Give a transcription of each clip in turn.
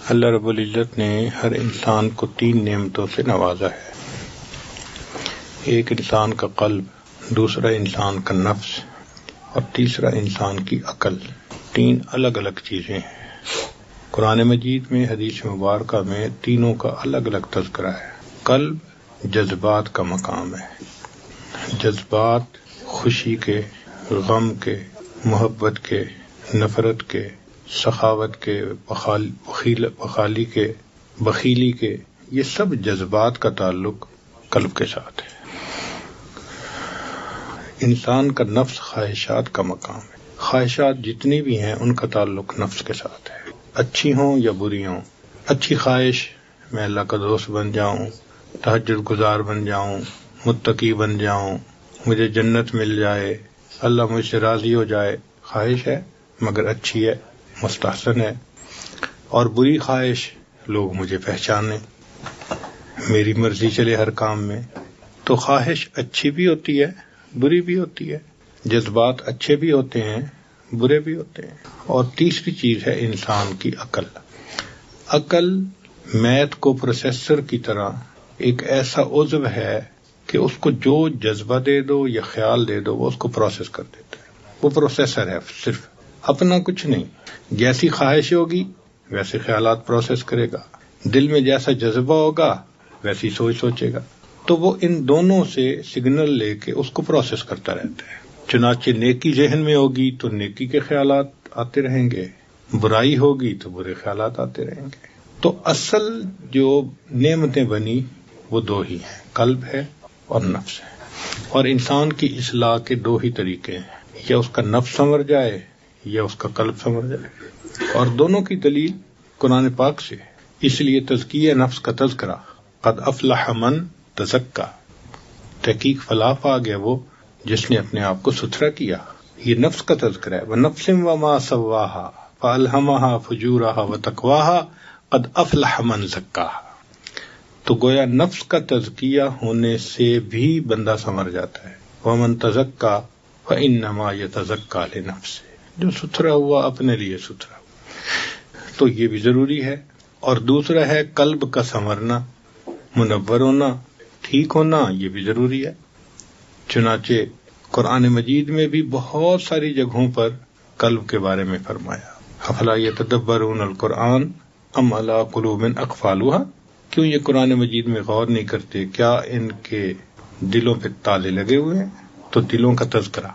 اللہ رب العزت نے ہر انسان کو 3 نعمتوں سے نوازا ہے. ایک انسان کا قلب، دوسرا انسان کا نفس اور تیسرا انسان کی عقل. 3 الگ الگ چیزیں ہیں. قرآن مجید میں، حدیث مبارکہ میں تینوں کا الگ الگ تذکرہ ہے. قلب جذبات کا مقام ہے. جذبات خوشی کے، غم کے، محبت کے، نفرت کے، سخاوت کے، بخیلی کے، یہ سب جذبات کا تعلق قلب کے ساتھ ہے. انسان کا نفس خواہشات کا مقام ہے. خواہشات جتنی بھی ہیں ان کا تعلق نفس کے ساتھ ہے، اچھی ہوں یا بری ہوں. اچھی خواہش، میں اللہ کا دوست بن جاؤں، تہجد گزار بن جاؤں، متقی بن جاؤں، مجھے جنت مل جائے، اللہ مجھ سے راضی ہو جائے. خواہش ہے مگر اچھی ہے، مستحسن ہے. اور بری خواہش، لوگ مجھے پہچانیں، میری مرضی چلے ہر کام میں. تو خواہش اچھی بھی ہوتی ہے، بری بھی ہوتی ہے. جذبات اچھے بھی ہوتے ہیں، برے بھی ہوتے ہیں. اور تیسری چیز ہے انسان کی عقل. عقل میت کو پروسیسر کی طرح ایک ایسا عضو ہے کہ اس کو جو جذبہ دے دو یا خیال دے دو وہ اس کو پروسیس کر دیتا ہے. وہ پروسیسر ہے، صرف اپنا کچھ نہیں. جیسی خواہش ہوگی ویسے خیالات پروسیس کرے گا، دل میں جیسا جذبہ ہوگا ویسی سوچ سوچے گا. تو وہ ان دونوں سے سگنل لے کے اس کو پروسیس کرتا رہتا ہے. چنانچہ نیکی ذہن میں ہوگی تو نیکی کے خیالات آتے رہیں گے، برائی ہوگی تو برے خیالات آتے رہیں گے. تو اصل جو نعمتیں بنی وہ 2 ہی ہیں، قلب ہے اور نفس ہے. اور انسان کی اصلاح کے 2 ہی طریقے ہیں، یا اس کا نفس سنور جائے یا اس کا قلب سنور جائے. اور دونوں کی دلیل قرآن پاک سے. اس لیے تزکیہ نفس کا تذکرہ، قد افلح من تزکا، تحقیق فلاح پا گیا وہ جس نے اپنے آپ کو ستھرا کیا. یہ نفس کا تذکرہ ہے. وَنَفْسٍ وَمَا سَوَّاهَا فَأَلْهَمَهَا فُجُورَهَا وَتَقْوَاهَا قَدْ أَفْلَحَ مَنْ زَكَّاهَا. تو گویا نفس کا تزکیہ ہونے سے بھی بندہ سنور جاتا ہے. وَمَنْ تَزَكَّى فَإِنَّمَا يَتَزَكَّى لِنَفْسِهِ، جو ستھرا ہوا اپنے لیے ستھرا ہوا. تو یہ بھی ضروری ہے. اور دوسرا ہے قلب کا سنورنا، منور ہونا، ٹھیک ہونا، یہ بھی ضروری ہے. چنانچہ قرآن مجید میں بھی بہت ساری جگہوں پر قلب کے بارے میں فرمایا. افلا یتدبرون القرآن ام علی قلوب اقفالها، کیوں یہ قرآن مجید میں غور نہیں کرتے، کیا ان کے دلوں پہ تالے لگے ہوئے ہیں. تو دلوں کا تذکرہ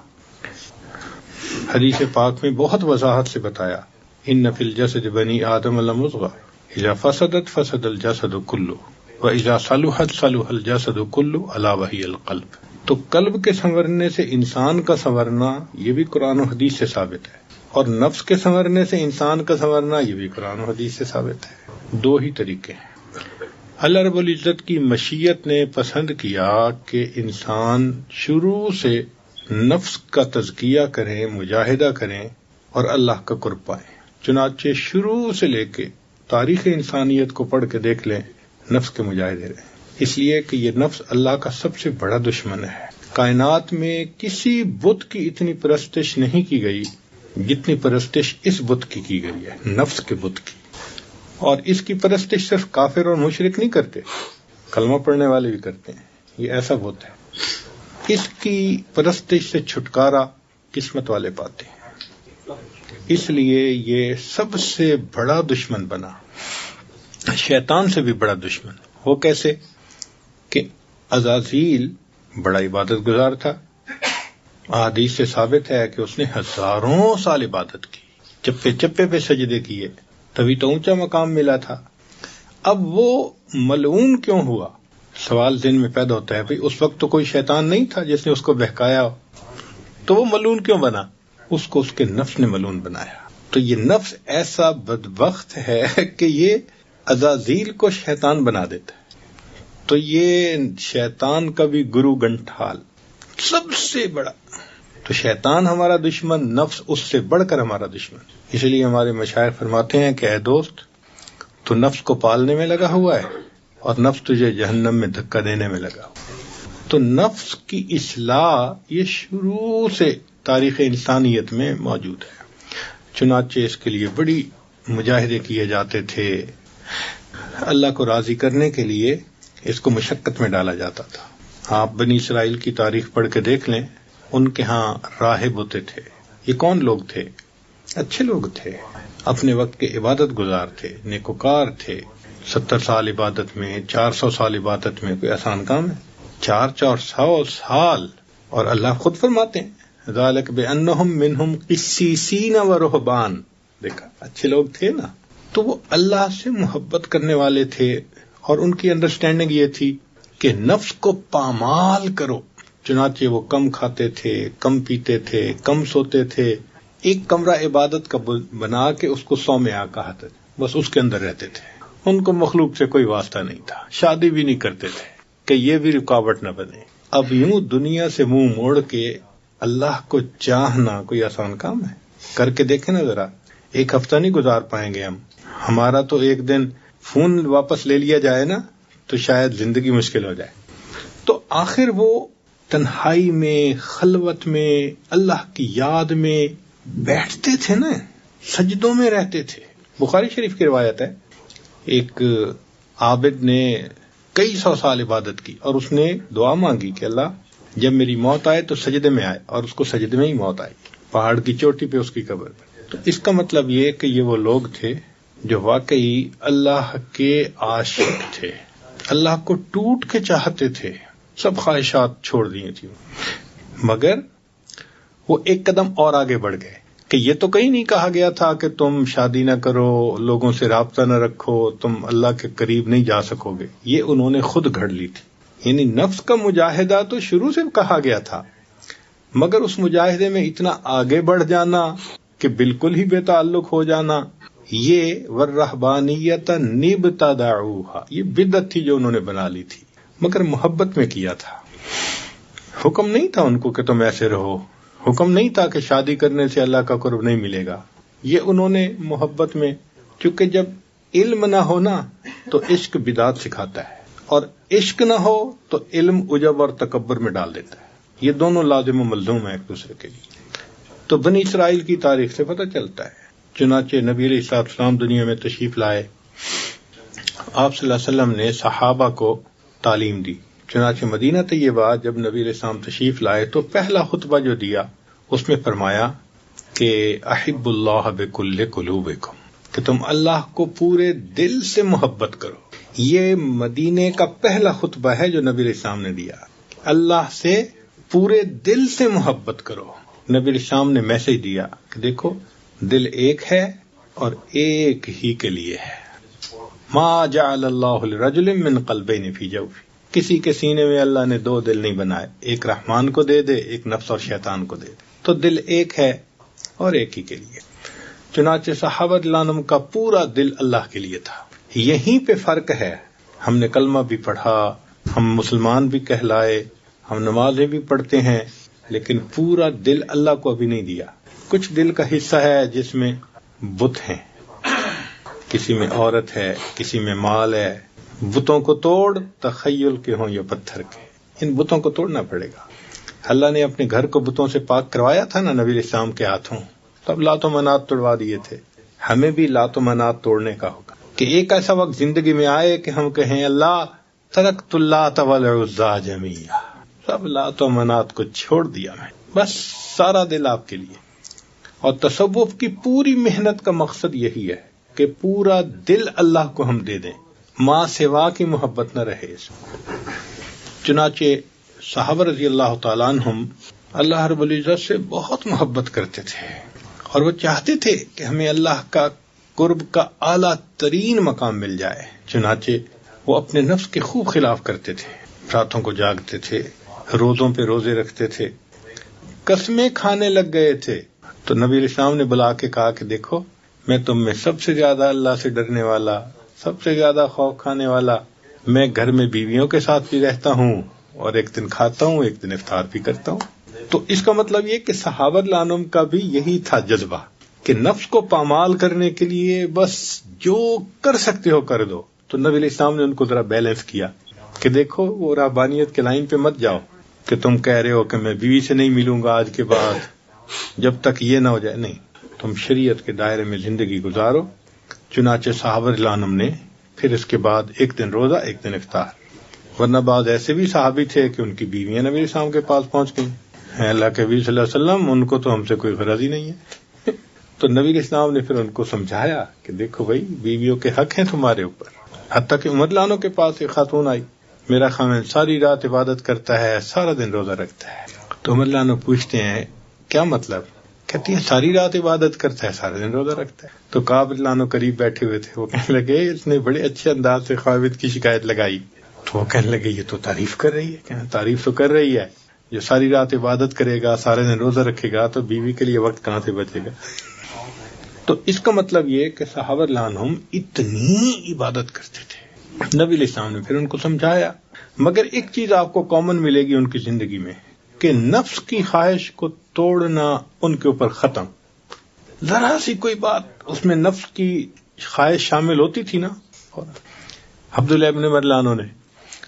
حدیث پاک میں بہت وضاحت سے بتایا. ان فی الجسد بنی آدم لمضغہ اذا فسدت فسد الجسد کلہ واذا صلحت صلح الجسد کلہ الا وہی القلب. تو قلب کے سنورنے سے انسان کا سنورنا یہ بھی قرآن و حدیث سے ثابت ہے، اور نفس کے سنورنے سے انسان کا سنورنا یہ بھی قرآن و حدیث سے ثابت ہے. 2 ہی طریقے ہیں. اللہ رب العزت کی مشیت نے پسند کیا کہ انسان شروع سے نفس کا تزکیہ کریں، مجاہدہ کریں اور اللہ کا قرب پائیں. چنانچہ شروع سے لے کے تاریخ انسانیت کو پڑھ کے دیکھ لیں، نفس کے مجاہدے رہیں. اس لیے کہ یہ نفس اللہ کا سب سے بڑا دشمن ہے. کائنات میں کسی بت کی اتنی پرستش نہیں کی گئی جتنی پرستش اس بت کی گئی ہے، نفس کے بت کی. اور اس کی پرستش صرف کافر اور مشرک نہیں کرتے، کلمہ پڑھنے والے بھی کرتے ہیں. یہ ایسا بت ہے، اس کی پرستش سے چھٹکارا قسمت والے پاتے ہیں. اس لیے یہ سب سے بڑا دشمن بنا، شیطان سے بھی بڑا دشمن. وہ کیسے؟ کہ عزازیل بڑا عبادت گزار تھا. احادیث سے ثابت ہے کہ اس نے ہزاروں سال عبادت کی، چپے چپے پہ سجدے کیے، تبھی تو اونچا مقام ملا تھا. اب وہ ملعون کیوں ہوا؟ سوال ذہن میں پیدا ہوتا ہے. بھئی اس وقت تو کوئی شیطان نہیں تھا جس نے اس کو بہکایا، تو وہ ملعون کیوں بنا؟ اس کو اس کے نفس نے ملعون بنایا. تو یہ نفس ایسا بدبخت ہے کہ یہ عزازیل کو شیطان بنا دیتا ہے. تو یہ شیطان کا بھی گرو گنٹھال سب سے بڑا. تو شیطان ہمارا دشمن، نفس اس سے بڑھ کر ہمارا دشمن. اس لیے ہمارے مشائخ فرماتے ہیں کہ اے دوست، تو نفس کو پالنے میں لگا ہوا ہے اور نفس تجھے جہنم میں دھکا دینے میں لگا ہوا. تو نفس کی اصلاح یہ شروع سے تاریخ انسانیت میں موجود ہے. چنانچہ اس کے لیے بڑی مجاہدے کیے جاتے تھے، اللہ کو راضی کرنے کے لیے اس کو مشقت میں ڈالا جاتا تھا. آپ بنی اسرائیل کی تاریخ پڑھ کے دیکھ لیں، ان کے ہاں راہب ہوتے تھے. یہ کون لوگ تھے؟ اچھے لوگ تھے، اپنے وقت کے عبادت گزار تھے، نیکوکار تھے. 70 سال عبادت میں، 400 سال عبادت میں کوئی آسان کام ہے؟ 400 سال. اور اللہ خود فرماتے ہیں ذالک بانہم منہم قسیسین و رہبان. دیکھا اچھے لوگ تھے نا، تو وہ اللہ سے محبت کرنے والے تھے، اور ان کی انڈرسٹینڈنگ یہ تھی کہ نفس کو پامال کرو. چنانچہ وہ کم کھاتے تھے، کم پیتے تھے، کم سوتے تھے. ایک کمرہ عبادت کا بنا کے اس کو صومعہ کہا تھا، بس اس کے اندر رہتے تھے. ان کو مخلوق سے کوئی واسطہ نہیں تھا، شادی بھی نہیں کرتے تھے کہ یہ بھی رکاوٹ نہ بنے. اب یوں دنیا سے منہ موڑ کے اللہ کو چاہنا کوئی آسان کام ہے؟ کر کے دیکھیں نا ذرا. ایک ہفتہ نہیں گزار پائیں گے ہم. ہمارا تو ایک دن فون واپس لے لیا جائے نا تو شاید زندگی مشکل ہو جائے. تو آخر وہ تنہائی میں، خلوت میں، اللہ کی یاد میں بیٹھتے تھے نا، سجدوں میں رہتے تھے. بخاری شریف کی روایت ہے، ایک عابد نے کئی 100 سال عبادت کی اور اس نے دعا مانگی کہ اللہ جب میری موت آئے تو سجدے میں آئے، اور اس کو سجدے میں ہی موت آئی، پہاڑ کی چوٹی پہ اس کی قبر. تو اس کا مطلب یہ کہ یہ وہ لوگ تھے جو واقعی اللہ کے عاشق تھے، اللہ کو ٹوٹ کے چاہتے تھے، سب خواہشات چھوڑ دی تھی. مگر وہ ایک قدم اور آگے بڑھ گئے کہ یہ تو کہیں نہیں کہا گیا تھا کہ تم شادی نہ کرو، لوگوں سے رابطہ نہ رکھو، تم اللہ کے قریب نہیں جا سکو گے. یہ انہوں نے خود گھڑ لی تھی. یعنی نفس کا مجاہدہ تو شروع سے کہا گیا تھا، مگر اس مجاہدے میں اتنا آگے بڑھ جانا کہ بالکل ہی بے تعلق ہو جانا، یہ والرہبانیۃ نبتدعوها، یہ بدعت تھی جو انہوں نے بنا لی تھی، مگر محبت میں کیا تھا. حکم نہیں تھا ان کو کہ تم ایسے رہو، حکم نہیں تھا کہ شادی کرنے سے اللہ کا قرب نہیں ملے گا. یہ انہوں نے محبت میں، کیونکہ جب علم نہ ہو نا تو عشق بدعت سکھاتا ہے، اور عشق نہ ہو تو علم عجب اور تکبر میں ڈال دیتا ہے. یہ دونوں لازم و ملزوم ہیں ایک دوسرے کے لیے. تو بنی اسرائیل کی تاریخ سے پتہ چلتا ہے. چنانچہ نبی علیہ السلام دنیا میں تشریف لائے، آپ صلی اللہ علیہ وسلم نے صحابہ کو تعلیم دی. چنانچہ مدینہ طیبہ جب نبی علیہ السلام تشریف لائے تو پہلا خطبہ جو دیا اس میں فرمایا کہ احب اللہ بکل قلوبکم، کہ تم اللہ کو پورے دل سے محبت کرو. یہ مدینے کا پہلا خطبہ ہے جو نبی علیہ السلام نے دیا. اللہ سے پورے دل سے محبت کرو. نبی علیہ السلام نے میسج دیا کہ دیکھو دل ایک ہے اور ایک ہی کے لیے ہے. ما جعل اللہ لرجل من قلبین فی جوفہ، کسی کے سینے میں اللہ نے 2 دل نہیں بنائے، ایک رحمان کو دے دے، ایک نفس اور شیطان کو دے دے. تو دل ایک ہے اور ایک ہی کے لیے. چنانچہ صحابہ رضی اللہ عنہم کا پورا دل اللہ کے لیے تھا. یہیں پہ فرق ہے. ہم نے کلمہ بھی پڑھا، ہم مسلمان بھی کہلائے، ہم نمازیں بھی پڑھتے ہیں، لیکن پورا دل اللہ کو ابھی نہیں دیا. کچھ دل کا حصہ ہے جس میں بت ہیں، کسی میں عورت ہے، کسی میں مال ہے. بتوں کو توڑ، تخیل کے ہوں یا پتھر کے، ان بتوں کو توڑنا پڑے گا. اللہ نے اپنے گھر کو بتوں سے پاک کروایا تھا نا نبی علیہ السلام کے ہاتھوں، تب لات و منات توڑوا دیے تھے. ہمیں بھی لات و منات توڑنے کا ہوگا کہ ایک ایسا وقت زندگی میں آئے کہ ہم کہیں اللہ ترکت اللات والعزی جمیعا، سب لات و منات کو چھوڑ دیا میں، بس سارا دل آپ کے لیے. اور تصوف کی پوری محنت کا مقصد یہی ہے کہ پورا دل اللہ کو ہم دے دیں، ماں سوا کی محبت نہ رہے. چنانچہ صحابہ رضی اللہ تعالیٰ عنہم اللہ رب العزت سے بہت محبت کرتے تھے، اور وہ چاہتے تھے کہ ہمیں اللہ کا قرب کا اعلیٰ ترین مقام مل جائے. چنانچہ وہ اپنے نفس کے خوب خلاف کرتے تھے، راتوں کو جاگتے تھے، روزوں پہ روزے رکھتے تھے، قسمیں کھانے لگ گئے تھے. تو نبی علیہ السلام نے بلا کے کہا کہ دیکھو میں تم میں سب سے زیادہ اللہ سے ڈرنے والا، سب سے زیادہ خوف کھانے والا، میں گھر میں بیویوں کے ساتھ بھی رہتا ہوں اور ایک دن کھاتا ہوں، ایک دن افطار بھی کرتا ہوں. تو اس کا مطلب یہ کہ صحابہ رضی اللہ عنہم کا بھی یہی تھا جذبہ کہ نفس کو پامال کرنے کے لیے بس جو کر سکتے ہو کر دو. تو نبی علیہ السلام نے ان کو ذرا بیلنس کیا کہ دیکھو وہ رہبانیت کے لائن پہ مت جاؤ کہ تم کہہ رہے ہو کہ میں بیوی سے نہیں ملوں گا آج کے بعد جب تک یہ نہ ہو جائے. نہیں، تم شریعت کے دائرے میں زندگی گزارو. چنانچہ صحابہ رضی اللہ عنہم نے پھر اس کے بعد ایک دن روزہ ایک دن افطار. ورنہ بعض ایسے بھی صحابی تھے کہ ان کی بیویاں نبی اسلام کے پاس پہنچ گئیں. اللہ کے نبی صلی اللہ علیہ وسلم ان کو تو ہم سے کوئی غرض ہی نہیں ہے. تو نبی اسلام نے پھر ان کو سمجھایا کہ دیکھو بھائی بیویوں کے حق ہیں تمہارے اوپر. حتیٰ کہ عمر لانو کے پاس ایک خاتون آئی, میرا خاوند ساری رات عبادت کرتا ہے, سارا دن روزہ رکھتا ہے. تو عمر لانو پوچھتے ہیں کیا مطلب؟ کہتی ہے ساری رات عبادت کرتا ہے سارا دن روزہ رکھتا ہے. تو کعب لانو قریب بیٹھے ہوئے تھے, وہ کہنے لگے اس نے بڑے اچھے انداز سے خاوند کی شکایت لگائی. تو وہ کہنے لگے یہ تو تعریف کر رہی ہے. کہنا تعریف تو کر رہی ہے, جو ساری رات عبادت کرے گا سارے دن روزہ رکھے گا تو بیوی کے لیے وقت کہاں سے بچے گا. تو اس کا مطلب یہ کہ صحابہ رضی اللہ عنہم اتنی عبادت کرتے تھے. نبی علیہ السلام نے پھر ان کو سمجھایا. مگر ایک چیز آپ کو کامن ملے گی ان کی زندگی میں کہ نفس کی خواہش کو توڑنا ان کے اوپر ختم. ذرا سی کوئی بات اس میں نفس کی خواہش شامل ہوتی تھی نا. عبداللہ ابن عمر رضی اللہ عنہ نے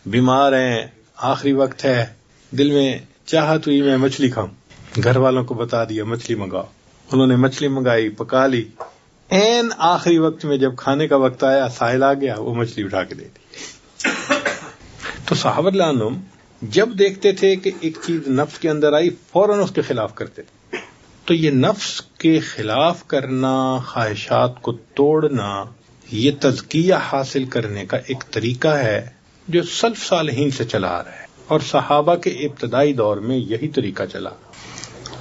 بیمار ہیں, آخری وقت ہے, دل میں چاہت ہوئی میں مچھلی کھاؤں, گھر والوں کو بتا دیا مچھلی منگاؤ. انہوں نے مچھلی منگائی, پکا لی. این آخری وقت میں جب کھانے کا وقت آیا ساحل آ گیا, وہ مچھلی اٹھا کے دے دی. تو صحابہ رضی اللہ عنہم جب دیکھتے تھے کہ ایک چیز نفس کے اندر آئی فوراً اس کے خلاف کرتے تھے. تو یہ نفس کے خلاف کرنا, خواہشات کو توڑنا, یہ تزکیہ حاصل کرنے کا ایک طریقہ ہے جو سلف صالحین سے چلا آ رہا ہے, اور صحابہ کے ابتدائی دور میں یہی طریقہ چلا.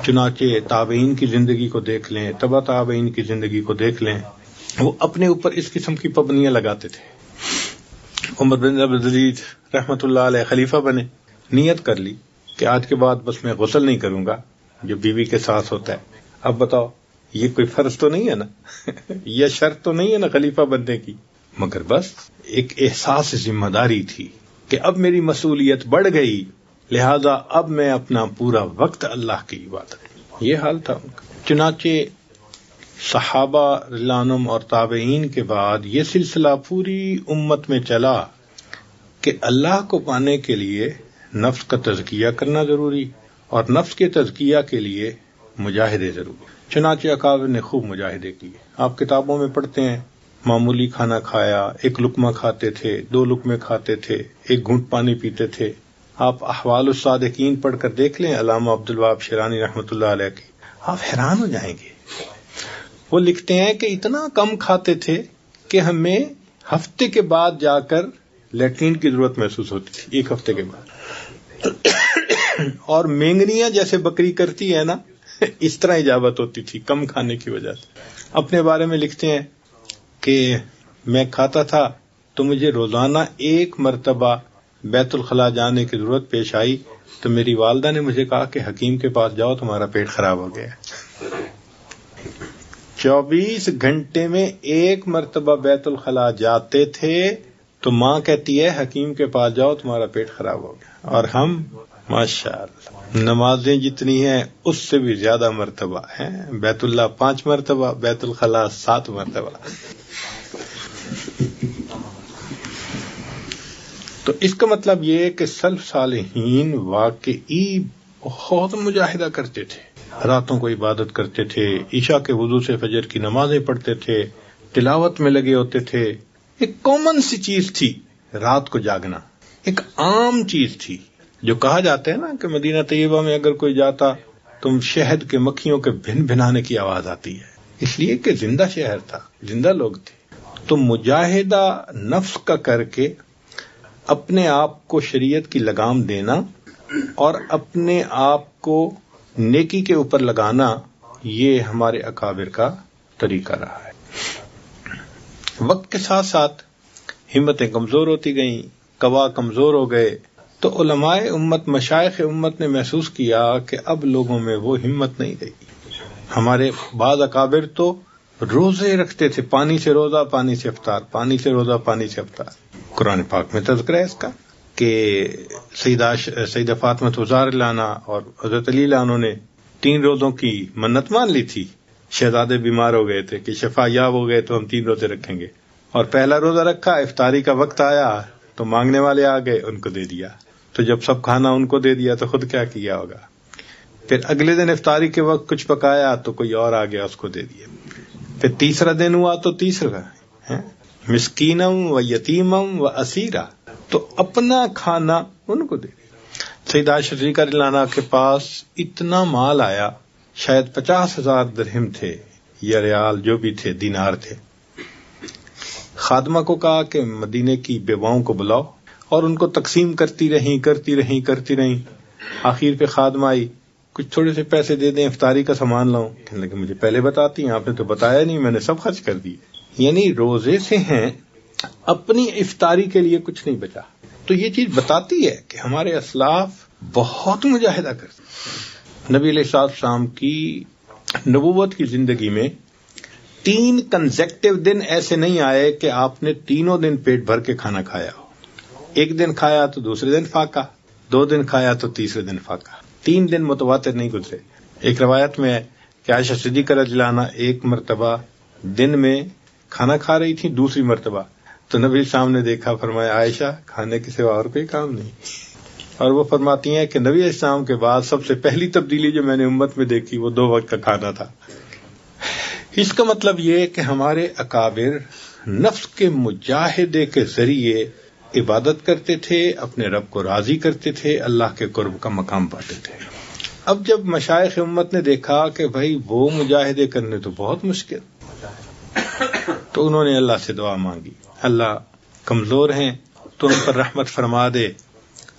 چنانچہ تابعین کی زندگی کو دیکھ لیں, تبع تابعین کی زندگی کو دیکھ لیں, وہ اپنے اوپر اس قسم کی پابندیاں لگاتے تھے. عمر بن عبدالعزیز رحمۃ اللہ علیہ خلیفہ بنے, نیت کر لی کہ آج کے بعد بس میں غسل نہیں کروں گا جو بیوی کے ساتھ ہوتا ہے. اب بتاؤ یہ کوئی فرض تو نہیں ہے نا, یہ شرط تو نہیں ہے نا خلیفہ بننے کی, مگر بس ایک احساس ذمہ داری تھی کہ اب میری مسئولیت بڑھ گئی, لہذا اب میں اپنا پورا وقت اللہ کی عبادت. یہ حال تھا ان کا. چنانچہ صحابہ رضی اللہ عنہم اور تابعین کے بعد یہ سلسلہ پوری امت میں چلا کہ اللہ کو پانے کے لیے نفس کا تزکیہ کرنا ضروری, اور نفس کے تزکیہ کے لیے مجاہدے ضروری. چنانچہ اکابر نے خوب مجاہدے کیے. آپ کتابوں میں پڑھتے ہیں معمولی کھانا کھایا, ایک لقمہ کھاتے تھے, 2 لقمے کھاتے تھے, 1 گھونٹ پانی پیتے تھے. آپ احوال الصادقین پڑھ کر دیکھ لیں علامہ عبدالوہاب شیرانی رحمۃ اللہ علیہ کی, آپ حیران ہو جائیں گے. وہ لکھتے ہیں کہ اتنا کم کھاتے تھے کہ ہمیں ہفتے کے بعد جا کر لیٹرین کی ضرورت محسوس ہوتی تھی, 1 ہفتے کے بعد. اور مینگنیاں جیسے بکری کرتی ہے نا, اس طرح اجابت ہوتی تھی کم کھانے کی وجہ سے. اپنے بارے میں لکھتے ہیں کہ میں کھاتا تھا تو مجھے روزانہ 1 مرتبہ بیت الخلاء جانے کی ضرورت پیش آئی تو میری والدہ نے مجھے کہا کہ حکیم کے پاس جاؤ تمہارا پیٹ خراب ہو گیا. 24 گھنٹے میں 1 مرتبہ بیت الخلاء جاتے تھے تو ماں کہتی ہے حکیم کے پاس جاؤ تمہارا پیٹ خراب ہو گیا. اور ہم ماشاءاللہ نمازیں جتنی ہیں اس سے بھی زیادہ مرتبہ ہیں, بیت اللہ 5 مرتبہ, بیت الخلاء 7 مرتبہ. تو اس کا مطلب یہ کہ سلف صالحین واقعی بہت مجاہدہ کرتے تھے, راتوں کو عبادت کرتے تھے, عشاء کے وضو سے فجر کی نمازیں پڑھتے تھے, تلاوت میں لگے ہوتے تھے. ایک کامن سی چیز تھی رات کو جاگنا, ایک عام چیز تھی. جو کہا جاتا ہے نا کہ مدینہ طیبہ میں اگر کوئی جاتا تو شہد کے مکھیوں کے بھن بھنانے کی آواز آتی ہے, اس لیے کہ زندہ شہر تھا, زندہ لوگ تھے. تو مجاہدہ نفس کا کر کے اپنے آپ کو شریعت کی لگام دینا اور اپنے آپ کو نیکی کے اوپر لگانا, یہ ہمارے اکابر کا طریقہ رہا ہے. وقت کے ساتھ ساتھ ہمتیں کمزور ہوتی گئیں, قوا کمزور ہو گئے, تو علماء امت, مشائخ امت نے محسوس کیا کہ اب لوگوں میں وہ ہمت نہیں رہی. ہمارے بعض اکابر تو روزے رکھتے تھے, پانی سے روزہ پانی سے افطار, پانی سے روزہ پانی سے افطار. قرآن پاک میں تذکرہ ہے اس کا کہ سیدہ فاطمہ زہرا عنہا اور حضرت علی عنہ نے 3 روزوں کی منت مان لی تھی. شہزادے بیمار ہو گئے تھے کہ شفا یاب ہو گئے تو ہم 3 روزے رکھیں گے, اور پہلا روزہ رکھا, افطاری کا وقت آیا تو مانگنے والے آ گئے, ان کو دے دیا. تو جب سب کھانا ان کو دے دیا تو خود کیا کیا ہوگا. پھر اگلے دن افطاری کے وقت کچھ پکایا تو کوئی اور آ گیا, اس کو دے دیا. پھر تیسرا دن ہوا تو تیسرا, مسکینم و یتیمم و اسیرا، تو اپنا کھانا ان کو دے دیا۔ سید عائشہ صدیقہ رضی اللہ عنہا کے پاس اتنا مال آیا، شاید 50,000 درہم تھے یا ریال جو بھی تھے، دینار تھے۔ خادمہ کو کہا کہ مدینے کی بیواؤں کو بلاؤ، اور ان کو تقسیم کرتی رہیں۔ آخر پہ خادمہ آئی، کچھ تھوڑے سے پیسے دے دیں، افطاری کا سامان لاؤں۔ کہنے لگے مجھے پہلے بتاتی ہیں، آپ نے تو بتایا نہیں، میں نے سب خرچ کر دی۔ یعنی روزے سے ہیں، اپنی افطاری کے لیے کچھ نہیں بچا۔ تو یہ چیز بتاتی ہے کہ ہمارے اسلاف بہت مجاہدہ کرتے۔ نبی علیہ السلام کی نبوت کی زندگی میں 3 کنزیکٹیو دن ایسے نہیں آئے کہ آپ نے تینوں دن پیٹ بھر کے کھانا کھایا ہو۔ ایک دن کھایا تو دوسرے دن فاقہ، 2 دن کھایا تو تیسرے دن فاقہ، 3 دن متواتر نہیں گزرے۔ ایک روایت میں ہے کہ عائشہ صدیقہ رضی اللہ عنہا ایک مرتبہ دن میں کھانا کھا رہی تھی، دوسری مرتبہ تو نبی صاحب نے دیکھا، فرمایا عائشہ کھانے کے سوا اور کوئی کام نہیں۔ اور وہ فرماتی ہیں کہ نبی علیہ السلام کے بعد سب سے پہلی تبدیلی جو میں نے امت میں دیکھی وہ 2 وقت کا کھانا تھا۔ اس کا مطلب یہ ہے کہ ہمارے اکابر نفس کے مجاہدے کے ذریعے عبادت کرتے تھے، اپنے رب کو راضی کرتے تھے، اللہ کے قرب کا مقام پاتے تھے۔ اب جب مشائخ امت نے دیکھا کہ بھائی وہ مجاہدے کرنے تو بہت مشکل، تو انہوں نے اللہ سے دعا مانگی، اللہ کمزور ہیں تو ان پر رحمت فرما دے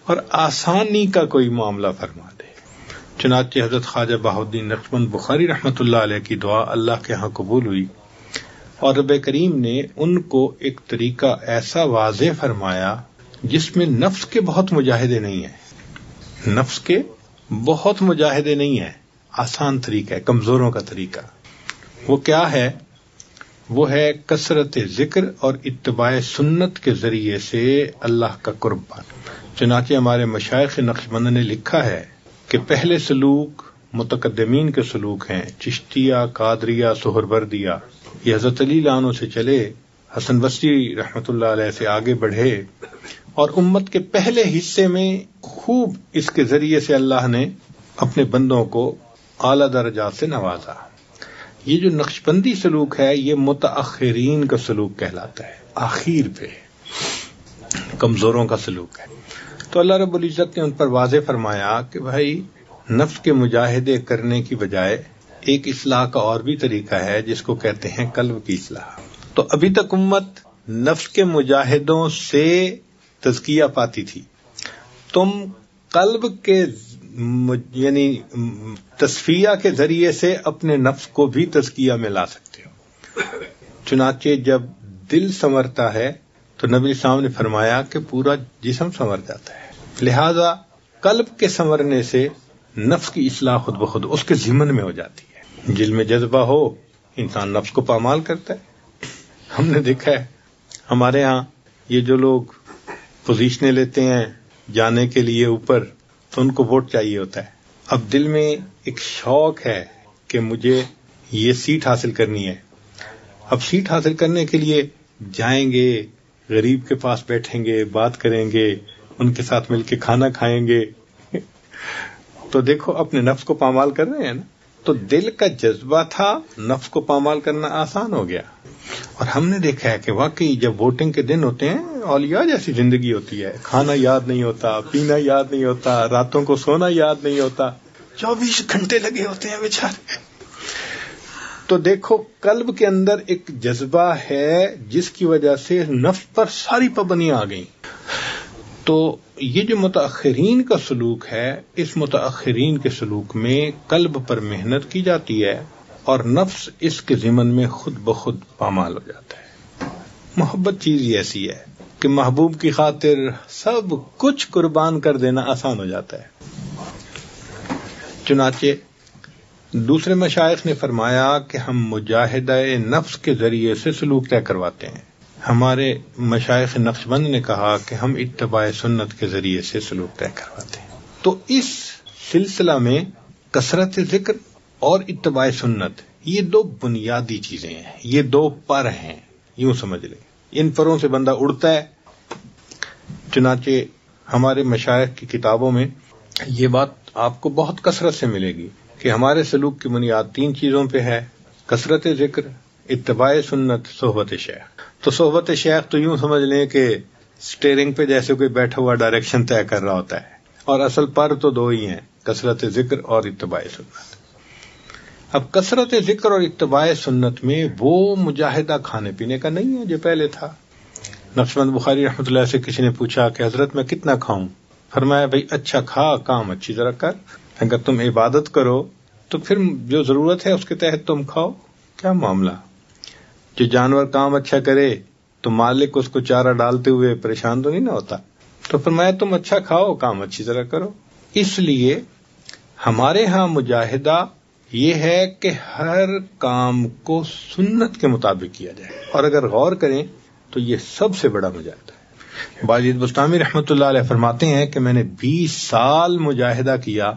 اور آسانی کا کوئی معاملہ فرما دے۔ چنانچہ حضرت خواجہ بہاؤالدین نقشبند بخاری رحمۃ اللہ علیہ کی دعا اللہ کے ہاں قبول ہوئی، اور رب کریم نے ان کو ایک طریقہ ایسا واضح فرمایا جس میں نفس کے بہت مجاہدے نہیں ہیں، نفس کے بہت مجاہدے نہیں ہیں، آسان طریقہ ہے، کمزوروں کا طریقہ۔ وہ کیا ہے؟ وہ ہے کثرت ذکر اور اتباع سنت کے ذریعے سے اللہ کا قرب پانا۔ چنانچہ ہمارے مشائخ نقشبند نے لکھا ہے کہ پہلے سلوک متقدمین کے سلوک ہیں، چشتیہ، قادریہ، سہروردیہ، یہ حضرت علی عنہ سے چلے، حسن بصری رحمت اللہ علیہ سے آگے بڑھے، اور امت کے پہلے حصے میں خوب اس کے ذریعے سے اللہ نے اپنے بندوں کو اعلیٰ درجات سے نوازا۔ یہ جو نقشبندی سلوک ہے یہ متاخرین کا سلوک کہلاتا ہے، آخر پہ کمزوروں کا سلوک ہے۔ تو اللہ رب العزت نے ان پر واضح فرمایا کہ بھائی نفس کے مجاہدے کرنے کی بجائے ایک اصلاح کا اور بھی طریقہ ہے جس کو کہتے ہیں قلب کی اصلاح۔ تو ابھی تک امت نفس کے مجاہدوں سے تزکیہ پاتی تھی، تم قلب کے یعنی تصفیہ کے ذریعے سے اپنے نفس کو بھی تزکیہ میں لا سکتے ہو۔ چنانچہ جب دل سنورتا ہے تو نبی صاحب نے فرمایا کہ پورا جسم سنور جاتا ہے، لہذا قلب کے سنورنے سے نفس کی اصلاح خود بخود اس کے ذمن میں ہو جاتی ہے۔ دل میں جذبہ ہو انسان نفس کو پامال کرتا ہے۔ ہم نے دیکھا ہے ہمارے ہاں یہ جو لوگ پوزیشنیں لیتے ہیں جانے کے لیے اوپر، تو ان کو ووٹ چاہیے ہوتا ہے۔ اب دل میں ایک شوق ہے کہ مجھے یہ سیٹ حاصل کرنی ہے، اب سیٹ حاصل کرنے کے لیے جائیں گے، غریب کے پاس بیٹھیں گے، بات کریں گے، ان کے ساتھ مل کے کھانا کھائیں گے، تو دیکھو اپنے نفس کو پامال کر رہے ہیں نا۔ تو دل کا جذبہ تھا، نفس کو پامال کرنا آسان ہو گیا۔ اور ہم نے دیکھا ہے کہ واقعی جب ووٹنگ کے دن ہوتے ہیں اولیاء جیسی زندگی ہوتی ہے، کھانا یاد نہیں ہوتا، پینا یاد نہیں ہوتا، راتوں کو سونا یاد نہیں ہوتا، 24 گھنٹے لگے ہوتے ہیں بیچارے۔ تو دیکھو قلب کے اندر ایک جذبہ ہے جس کی وجہ سے نفس پر ساری پابندیاں آ گئیں۔ تو یہ جو متاخرین کا سلوک ہے، اس متاخرین کے سلوک میں قلب پر محنت کی جاتی ہے اور نفس اس کے ضمن میں خود بخود پامال ہو جاتا ہے۔ محبت چیز ہی ایسی ہے کہ محبوب کی خاطر سب کچھ قربان کر دینا آسان ہو جاتا ہے۔ چنانچہ دوسرے مشائخ نے فرمایا کہ ہم مجاہدہ نفس کے ذریعے سے سلوک طے کرواتے ہیں۔ ہمارے مشائخ نقشبند نے کہا کہ ہم اتباع سنت کے ذریعے سے سلوک طے کرواتے ہیں۔ تو اس سلسلہ میں کثرت ذکر اور اتباع سنت یہ 2 بنیادی چیزیں ہیں، یہ 2 پر ہیں، یوں سمجھ لیں۔ ان پروں سے بندہ اڑتا ہے۔ چنانچہ ہمارے مشائخ کی کتابوں میں یہ بات آپ کو بہت کثرت سے ملے گی کہ ہمارے سلوک کی بنیاد 3 چیزوں پہ ہے: کثرت ذکر، اتباع سنت، صحبت شیخ۔ تو صحبت شیخ تو یوں سمجھ لیں کہ سٹیئرنگ پہ جیسے کوئی بیٹھا ہوا ڈائریکشن طے کر رہا ہوتا ہے، اور اصل پر تو دو ہی ہیں، کثرت ذکر اور اتباع سنت۔ اب کثرت ذکر اور اتباع سنت میں وہ مجاہدہ کھانے پینے کا نہیں ہے جو پہلے تھا۔ نقشبند بخاری رحمۃ اللہ سے کسی نے پوچھا کہ حضرت میں کتنا کھاؤں؟ فرمایا بھائی اچھا کھا، کام اچھی طرح کر، اگر تم عبادت کرو تو پھر جو ضرورت ہے اس کے تحت تم کھاؤ، کیا معاملہ؟ جو جانور کام اچھا کرے تو مالک اس کو چارہ ڈالتے ہوئے پریشان تو نہیں نہ ہوتا؟ تو فرمایا تم اچھا کھاؤ، کام اچھی طرح کرو۔ اس لیے ہمارے ہاں مجاہدہ یہ ہے کہ ہر کام کو سنت کے مطابق کیا جائے، اور اگر غور کریں تو یہ سب سے بڑا مجاہدہ ہے۔ باجید بستامی رحمۃ اللہ علیہ فرماتے ہیں کہ میں نے 20 سال مجاہدہ کیا،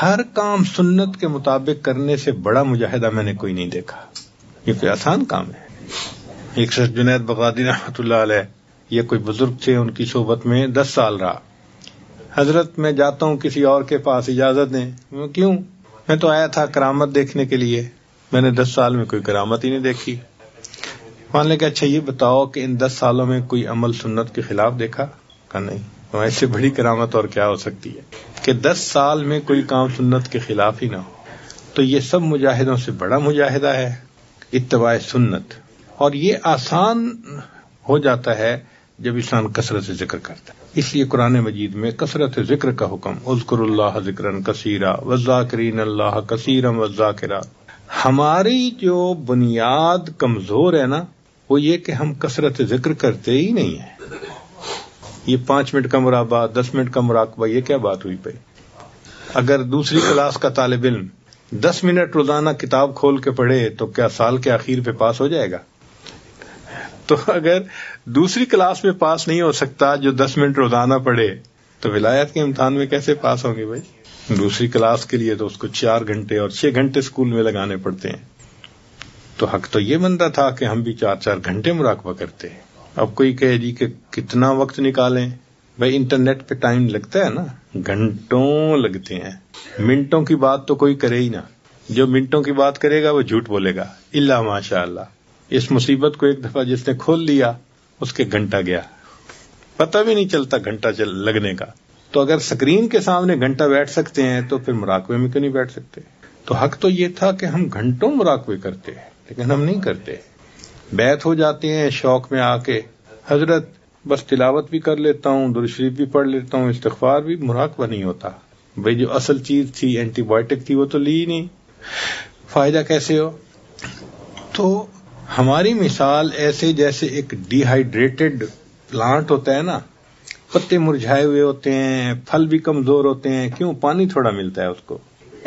ہر کام سنت کے مطابق کرنے سے بڑا مجاہدہ میں نے کوئی نہیں دیکھا۔ یہ کوئی آسان کام ہے۔ ایک شخص جنید بغدادی رحمۃ اللہ علیہ، یہ کوئی بزرگ تھے، ان کی صحبت میں 10 سال رہا۔ حضرت میں جاتا ہوں کسی اور کے پاس، اجازت دیں۔ کیوں؟ میں تو آیا تھا کرامت دیکھنے کے لیے، میں نے 10 سال میں کوئی کرامت ہی نہیں دیکھی۔ مان لے کہ اچھا یہ بتاؤ کہ ان 10 سالوں میں کوئی عمل سنت کے خلاف دیکھا؟ کہا نہیں۔ تو ایسے بڑی کرامت اور کیا ہو سکتی ہے کہ 10 سال میں کوئی کام سنت کے خلاف ہی نہ ہو؟ تو یہ سب مجاہدوں سے بڑا مجاہدہ ہے اتباع سنت، اور یہ آسان ہو جاتا ہے جب انسان کثرت ذکر کرتا ہے۔ اس لیے قرآن مجید میں کثرت ذکر کا حکم، اذکروا اللہ ذکرا کثیرا والذاکرین اللہ کثیرا والذاکرات۔ ہماری جو بنیاد کمزور ہے نا، وہ یہ کہ ہم کثرت ذکر کرتے ہی نہیں ہیں۔ یہ 5 منٹ کا مراقبہ، 10 منٹ کا مراقبہ، یہ کیا بات ہوئی پئی؟ اگر دوسری کلاس کا طالب علم 10 منٹ روزانہ کتاب کھول کے پڑھے تو کیا سال کے آخر پہ پاس ہو جائے گا؟ تو اگر دوسری کلاس میں پاس نہیں ہو سکتا جو 10 منٹ روزانہ پڑھے، تو ولایت کے امتحان میں کیسے پاس ہوں گے بھائی؟ دوسری کلاس کے لیے تو اس کو 4 گھنٹے اور 6 گھنٹے اسکول میں لگانے پڑتے ہیں۔ تو حق تو یہ بنتا تھا کہ ہم بھی 4 گھنٹے مراقبہ کرتے ہیں۔ اب کوئی کہے جی کہ کتنا وقت نکالیں؟ بھائی انٹرنیٹ پہ ٹائم لگتا ہے نا، گھنٹوں لگتے ہیں، منٹوں کی بات تو کوئی کرے ہی نہ۔ جو منٹوں کی بات کرے گا وہ جھوٹ بولے گا، الا ماشاء اللہ۔ اس مصیبت کو ایک دفعہ جس نے کھول لیا اس کے گھنٹہ گیا، پتہ بھی نہیں چلتا گھنٹہ لگنے کا۔ تو اگر سکرین کے سامنے گھنٹہ بیٹھ سکتے ہیں تو پھر مراقبے میں کیوں نہیں بیٹھ سکتے؟ تو حق تو یہ تھا کہ ہم گھنٹوں مراقبے کرتے ہیں، لیکن ہم نہیں کرتے۔ بیت ہو جاتے ہیں شوق میں آ کے، حضرت بس تلاوت بھی کر لیتا ہوں، درود شریف بھی پڑھ لیتا ہوں، استغفار بھی، مراقبہ نہیں ہوتا۔ بھئی جو اصل چیز تھی، اینٹی بائیوٹک تھی، وہ تو لی ہی نہیں، فائدہ کیسے ہو؟ تو ہماری مثال ایسے جیسے ایک ڈی ہائیڈریٹڈ پلانٹ ہوتا ہے نا، پتے مرجھائے ہوئے ہوتے ہیں، پھل بھی کمزور ہوتے ہیں، کیوں؟ پانی تھوڑا ملتا ہے اس کو۔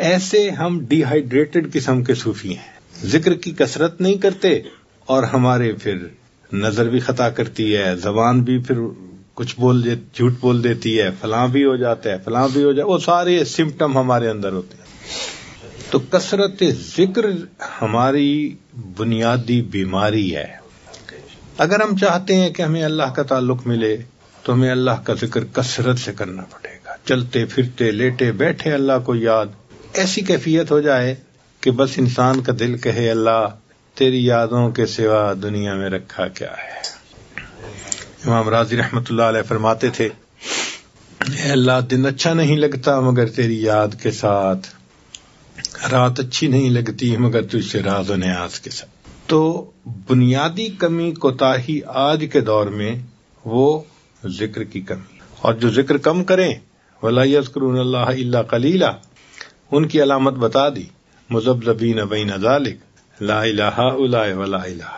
ایسے ہم ڈی ہائیڈریٹڈ قسم کے صوفی ہیں، ذکر کی کثرت نہیں کرتے، اور ہمارے پھر نظر بھی خطا کرتی ہے، زبان بھی پھر کچھ جھوٹ بول دیتی ہے، فلاں بھی ہو جاتا ہے، فلاں بھی ہو جاتا ہے، وہ سارے سمپٹم ہمارے اندر ہوتے ہیں۔ تو کثرت ذکر ہماری بنیادی بیماری ہے۔ اگر ہم چاہتے ہیں کہ ہمیں اللہ کا تعلق ملے تو ہمیں اللہ کا ذکر کثرت سے کرنا پڑے گا، چلتے پھرتے لیٹے بیٹھے اللہ کو یاد، ایسی کیفیت ہو جائے کہ بس انسان کا دل کہے اللہ تیری یادوں کے سوا دنیا میں رکھا کیا ہے۔ امام راضی رحمت اللہ علیہ فرماتے تھے، اے اللہ دن اچھا نہیں لگتا مگر تیری یاد کے ساتھ، رات اچھی نہیں لگتی مگر تجھ سے راز و نیاز کے ساتھ۔ تو بنیادی کمی کوتاہی آج کے دور میں وہ ذکر کی کمی، اور جو ذکر کم کریں وَلَا يَذْكُرُونَ اللَّهَ إِلَّا قَلِيلًا، ان کی علامت بتا دی، مذبذبین بین ذالک لا الہ الا ولا الہ۔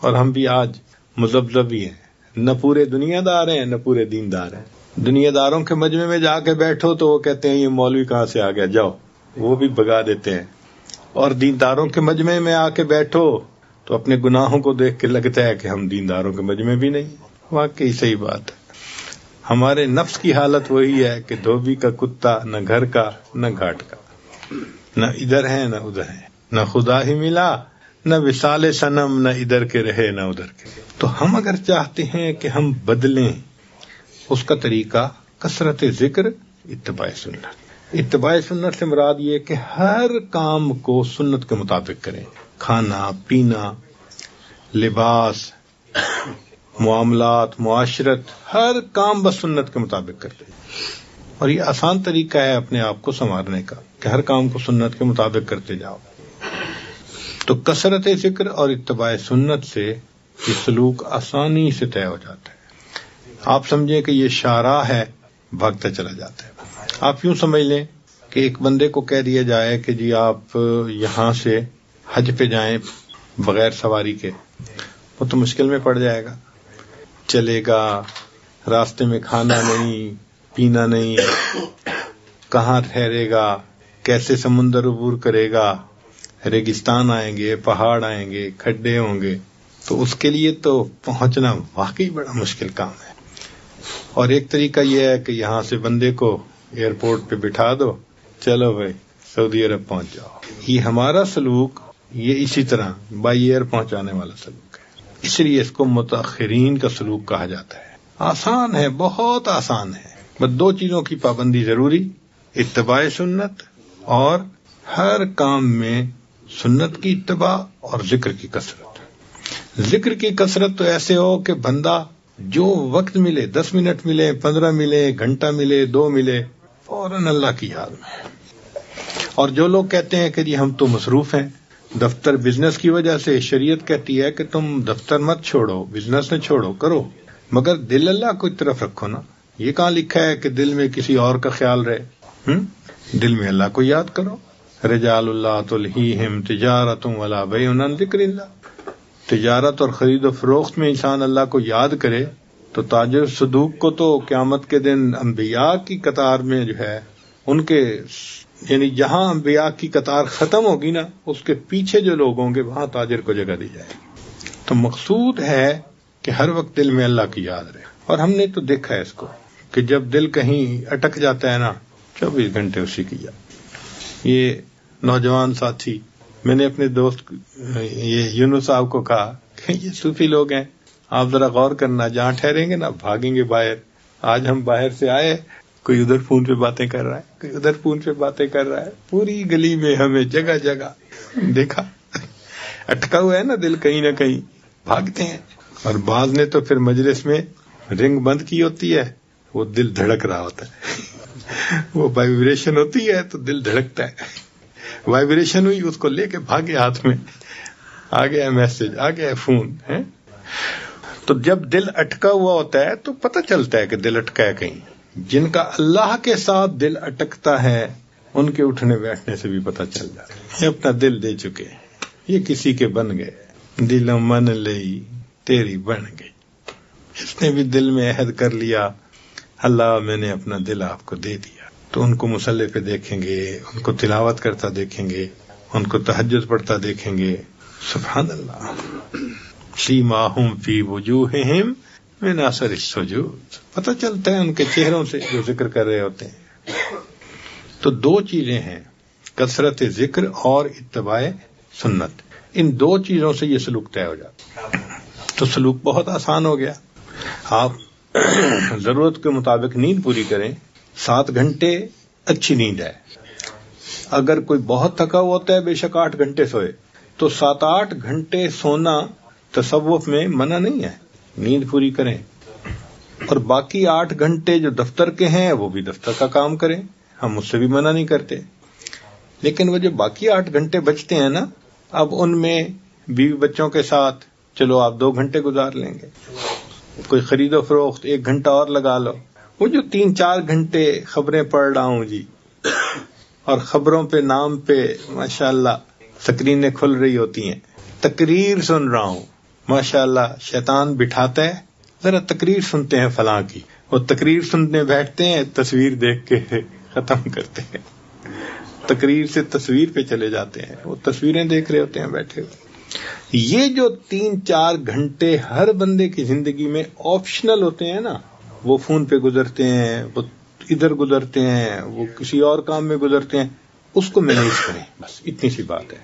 اور ہم بھی آج مذبذب ہی ہیں، نہ پورے دنیا دار ہیں نہ پورے دیندار ہیں۔ دنیا داروں کے مجمع میں جا کے بیٹھو تو وہ کہتے ہیں یہ مولوی کہاں سے آ گیا، جاؤ، وہ بھی بھگا دیتے ہیں، اور دینداروں کے مجمع میں آ کے بیٹھو تو اپنے گناہوں کو دیکھ کے لگتا ہے کہ ہم دینداروں کے مجمع بھی نہیں۔ واقعی صحیح بات ہے۔ ہمارے نفس کی حالت وہی ہے کہ دھوبی کا کتا، نہ گھر کا نہ گھاٹ کا، نہ ادھر ہے نہ ادھر ہے، نہ خدا ہی ملا نہ وصال صنم، نہ ادھر کے رہے نہ ادھر کے۔ تو ہم اگر چاہتے ہیں کہ ہم بدلیں، اس کا طریقہ کثرت ذکر، اتباع سنت۔ اتباع سنت سے مراد یہ کہ ہر کام کو سنت کے مطابق کریں، کھانا پینا، لباس، معاملات، معاشرت، ہر کام بس سنت کے مطابق کرتے ہیں. اور یہ آسان طریقہ ہے اپنے آپ کو سنوارنے کا کہ ہر کام کو سنت کے مطابق کرتے جاؤ. تو کثرت ذکر اور اتباع سنت سے یہ سلوک آسانی سے طے ہو جاتا ہے. آپ سمجھیں کہ یہ شاہراہ ہے، بھاگتا چلا جاتا ہے. آپ یوں سمجھ لیں کہ ایک بندے کو کہہ دیا جائے کہ جی آپ یہاں سے حج پہ جائیں بغیر سواری کے، وہ تو مشکل میں پڑ جائے گا. چلے گا، راستے میں کھانا نہیں پینا نہیں، کہاں ٹھہرے گا، کیسے سمندر عبور کرے گا، ریگستان آئیں گے، پہاڑ آئیں گے، کھڈے ہوں گے، تو اس کے لیے تو پہنچنا واقعی بڑا مشکل کام ہے. اور ایک طریقہ یہ ہے کہ یہاں سے بندے کو ایئرپورٹ پہ بٹھا دو، چلو بھائی سعودی عرب پہنچ جاؤ. یہ ہمارا سلوک یہ اسی طرح بائی ایئر پہنچانے والا سلوک ہے. اس لیے اس کو متاخرین کا سلوک کہا جاتا ہے. آسان ہے، بہت آسان ہے. بس دو چیزوں کی پابندی ضروری، اتباع سنت اور ہر کام میں سنت کی اتباع اور ذکر کی کثرت. ذکر کی کثرت تو ایسے ہو کہ بندہ جو وقت ملے، 10 منٹ ملے، 15 ملے، گھنٹہ ملے، 2 ملے، فوراً اللہ کی یاد میں. اور جو لوگ کہتے ہیں کہ جی ہم تو مصروف ہیں، دفتر بزنس کی وجہ سے، شریعت کہتی ہے کہ تم دفتر مت چھوڑو، بزنس نہ چھوڑو، کرو، مگر دل اللہ کو طرف رکھو نا. یہ کہاں لکھا ہے کہ دل میں کسی اور کا خیال رہے؟ دل میں اللہ کو یاد کرو. رجال اللہ تلہیہم تجارت ولا بیع عن ذکر اللہ. تجارت اور خرید و فروخت میں انسان اللہ کو یاد کرے تو تاجر صدوق کو تو قیامت کے دن انبیاء کی قطار میں جو ہے ان کے، یعنی جہاں انبیاء کی قطار ختم ہوگی نا، اس کے پیچھے جو لوگ ہوں گے وہاں تاجر کو جگہ دی جائے. تو مقصود ہے کہ ہر وقت دل میں اللہ کی یاد رہے. اور ہم نے تو دیکھا ہے اس کو کہ جب دل کہیں اٹک جاتا ہے نا، 24 گھنٹے اسی کی یاد. یہ نوجوان ساتھی، میں نے اپنے دوست یہ یونس صاحب کو کہا کہ یہ صوفی لوگ ہیں، آپ ذرا غور کرنا، جہاں ٹھہریں گے نا بھاگیں گے باہر. آج ہم باہر سے آئے، کوئی ادھر فون پہ باتیں کر رہا ہے، کوئی ادھر فون پہ باتیں کر رہا ہے. پوری گلی میں ہمیں جگہ جگہ دیکھا. اٹکا ہوا ہے نا دل کہیں نہ کہیں، بھاگتے ہیں. اور بعض نے تو پھر مجلس میں رنگ بند کی ہوتی ہے، وہ دل دھڑک رہا ہوتا ہے. وہ وائبریشن ہوتی ہے تو دل دھڑکتا ہے. وائبریشن ہوئی، اس کو لے کے بھاگے، ہاتھ میں آ گیا میسج، آ گیا فون ہے. تو جب دل اٹکا ہوا ہوتا ہے تو پتہ چلتا ہے کہ دل اٹکا ہے کہیں. جن کا اللہ کے ساتھ دل اٹکتا ہے ان کے اٹھنے بیٹھنے سے بھی پتہ چل جاتا ہے. یہ اپنا دل دے چکے، یہ کسی کے بن گئے. دلوں من لئی تیری بن گئی. اس نے بھی دل میں عہد کر لیا، اللہ میں نے اپنا دل آپ کو دے دیا. تو ان کو مصلی پہ دیکھیں گے، ان کو تلاوت کرتا دیکھیں گے، ان کو تہجد پڑھتا دیکھیں گے. سبحان اللہ. سیماہم فی وجوہہم من اثر السجود. پتہ چلتا ہے ان کے چہروں سے جو ذکر کر رہے ہوتے ہیں. تو دو چیزیں ہیں، کثرت ذکر اور اتباع سنت. ان دو چیزوں سے یہ سلوک طے ہو جاتا. تو سلوک بہت آسان ہو گیا. آپ ضرورت کے مطابق نیند پوری کریں. 7 گھنٹے اچھی نیند ہے. اگر کوئی بہت تھکا ہوا ہوتا ہے بے شک 8 گھنٹے سوئے. تو 7-8 گھنٹے سونا تصوف میں منع نہیں ہے، نیند پوری کریں. اور باقی 8 گھنٹے جو دفتر کے ہیں وہ بھی دفتر کا کام کریں، ہم اس سے بھی منع نہیں کرتے. لیکن وہ جو باقی 8 گھنٹے بچتے ہیں نا، اب ان میں بیوی بچوں کے ساتھ چلو آپ 2 گھنٹے گزار لیں گے. کوئی خرید و فروخت 1 گھنٹہ اور لگا لو. وہ جو 3-4 گھنٹے خبریں پڑھ رہا ہوں جی، اور خبروں پہ نام پہ ماشاءاللہ سکرینیں کھل رہی ہوتی ہیں، تقریر سن رہا ہوں، ماشاءاللہ شیطان بٹھاتا ہے ذرا تقریر سنتے ہیں فلاں کی. وہ تقریر سننے بیٹھتے ہیں، تصویر دیکھ کے ختم کرتے ہیں. تقریر سے تصویر پہ چلے جاتے ہیں، وہ تصویریں دیکھ رہے ہوتے ہیں بیٹھے ہوئے. یہ جو 3-4 گھنٹے ہر بندے کی زندگی میں آپشنل ہوتے ہیں نا، وہ فون پہ گزرتے ہیں، وہ ادھر گزرتے ہیں، وہ کسی اور کام میں گزرتے ہیں، اس کو مینیج کریں. بس اتنی سی بات ہے.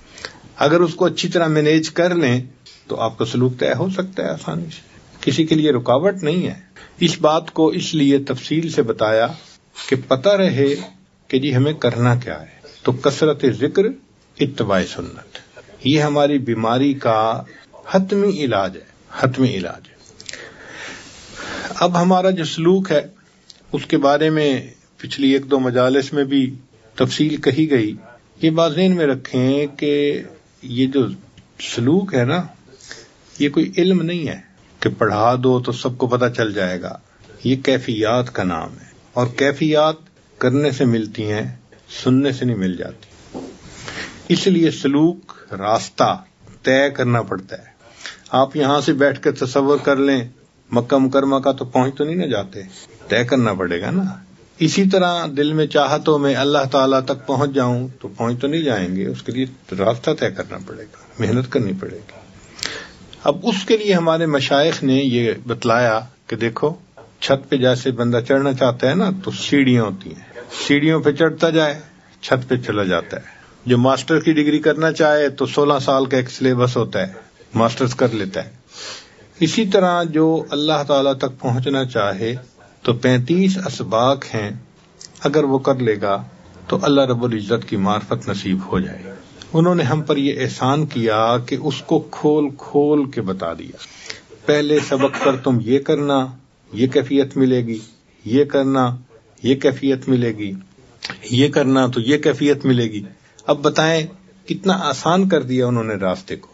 اگر اس کو اچھی طرح مینیج کر لیں تو آپ کا سلوک طے ہو سکتا ہے آسانی سے. کسی کے لیے رکاوٹ نہیں ہے. اس بات کو اس لیے تفصیل سے بتایا کہ پتہ رہے کہ جی ہمیں کرنا کیا ہے. تو کثرت ذکر، اتباع سنت، یہ ہماری بیماری کا حتمی علاج ہے. حتمی علاج ہے۔ اب ہمارا جو سلوک ہے اس کے بارے میں پچھلی 1-2 مجالس میں بھی تفصیل کہی گئی۔ یہ بات ذہن میں رکھیں کہ یہ جو سلوک ہے نا، یہ کوئی علم نہیں ہے کہ پڑھا دو تو سب کو پتہ چل جائے گا۔ یہ کیفیات کا نام ہے، اور کیفیات کرنے سے ملتی ہیں، سننے سے نہیں مل جاتی۔ اس لیے سلوک راستہ طے کرنا پڑتا ہے۔ آپ یہاں سے بیٹھ کر تصور کر لیں مکہ مکرمہ کا، تو پہنچ تو نہیں نہ جاتے، طے کرنا پڑے گا نا۔ اسی طرح دل میں چاہتوں میں اللہ تعالیٰ تک پہنچ جاؤں تو پہنچ تو نہیں جائیں گے، اس کے لیے راستہ طے کرنا پڑے گا، محنت کرنی پڑے گی۔ اب اس کے لیے ہمارے مشائخ نے یہ بتلایا کہ دیکھو، چھت پہ جیسے بندہ چڑھنا چاہتا ہے نا، تو سیڑھیاں ہوتی ہیں، سیڑھیوں پہ چڑھتا جائے، چھت پہ چلا جاتا ہے۔ جو ماسٹر کی ڈگری کرنا چاہے تو 16 سال کا ایک سلیبس ہوتا ہے، ماسٹرز کر لیتا ہے۔ اسی طرح جو اللہ تعالیٰ تک پہنچنا چاہے تو 35 اسباق ہیں، اگر وہ کر لے گا تو اللہ رب العزت کی معرفت نصیب ہو جائے۔ انہوں نے ہم پر یہ احسان کیا کہ اس کو کھول کھول کے بتا دیا۔ پہلے سبق پر تم یہ کرنا، یہ کیفیت ملے گی، یہ کرنا، یہ کیفیت ملے گی، یہ کرنا تو یہ کیفیت ملے گی۔ اب بتائیں کتنا آسان کر دیا انہوں نے راستے کو۔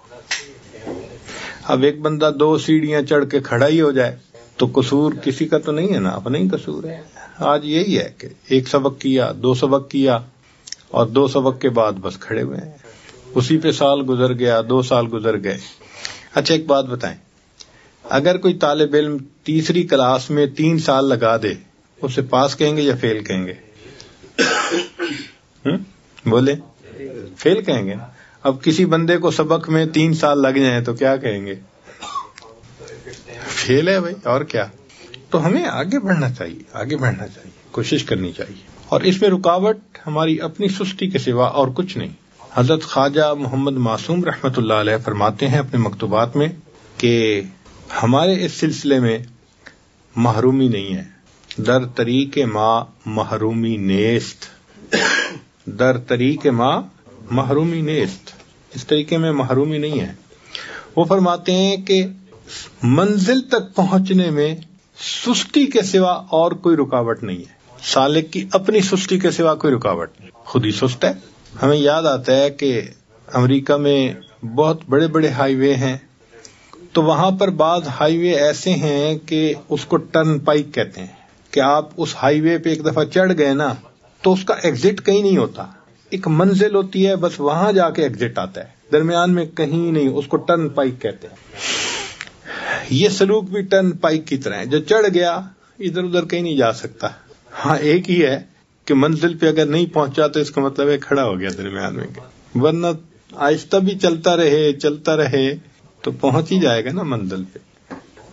اب ایک بندہ 2 سیڑھیاں چڑھ کے کھڑا ہی ہو جائے تو قصور کسی کا تو نہیں ہے نا، اپنا ہی قصور ہے۔ آج یہی ہے کہ 1 سبق کیا، 2 سبق کیا، اور 2 سبق کے بعد بس کھڑے ہوئے ہیں، اسی پہ سال گزر گیا، 2 سال گزر گئے۔ اچھا ایک بات بتائیں، اگر کوئی طالب علم تیسری کلاس میں 3 سال لگا دے، اسے پاس کہیں گے یا فیل کہیں گے؟ بولے فیل کہیں گے۔ اب کسی بندے کو سبق میں 3 سال لگ جائیں تو کیا کہیں گے؟ فیل ہے بھائی، اور کیا۔ تو ہمیں آگے بڑھنا چاہیے، آگے بڑھنا چاہیے، کوشش کرنی چاہیے، اور اس میں رکاوٹ ہماری اپنی سستی کے سوا اور کچھ نہیں۔ حضرت خواجہ محمد معصوم رحمۃ اللہ علیہ فرماتے ہیں اپنے مکتوبات میں کہ ہمارے اس سلسلے میں محرومی نہیں ہے۔ در طریق ما محرومی نیست، در طریق ما محرومی نیست، اس طریقے میں محرومی نہیں ہے۔ وہ فرماتے ہیں کہ منزل تک پہنچنے میں سستی کے سوا اور کوئی رکاوٹ نہیں ہے۔ سالک کی اپنی سستی کے سوا کوئی رکاوٹ نہیں، خود ہی سست ہے۔ ہمیں یاد آتا ہے کہ امریکہ میں بہت بڑے بڑے ہائی وے ہیں، تو وہاں پر بعض ہائی وے ایسے ہیں کہ اس کو ٹرن پائک کہتے ہیں، کہ آپ اس ہائی وے پہ ایک دفعہ چڑھ گئے نا تو اس کا ایگزٹ کہیں نہیں ہوتا، ایک منزل ہوتی ہے، بس وہاں جا کے ایگزٹ آتا ہے، درمیان میں کہیں نہیں، اس کو ٹرن پائک کہتے ہیں۔ یہ سلوک بھی ٹرن پائک کی طرح ہے، جو چڑھ گیا ادھر ادھر کہیں نہیں جا سکتا۔ ہاں ایک ہی ہے کہ منزل پہ اگر نہیں پہنچا تو اس کا مطلب ہے کھڑا ہو گیا درمیان میں، ورنہ آہستہ بھی چلتا رہے تو پہنچ ہی جائے گا نا منزل پہ۔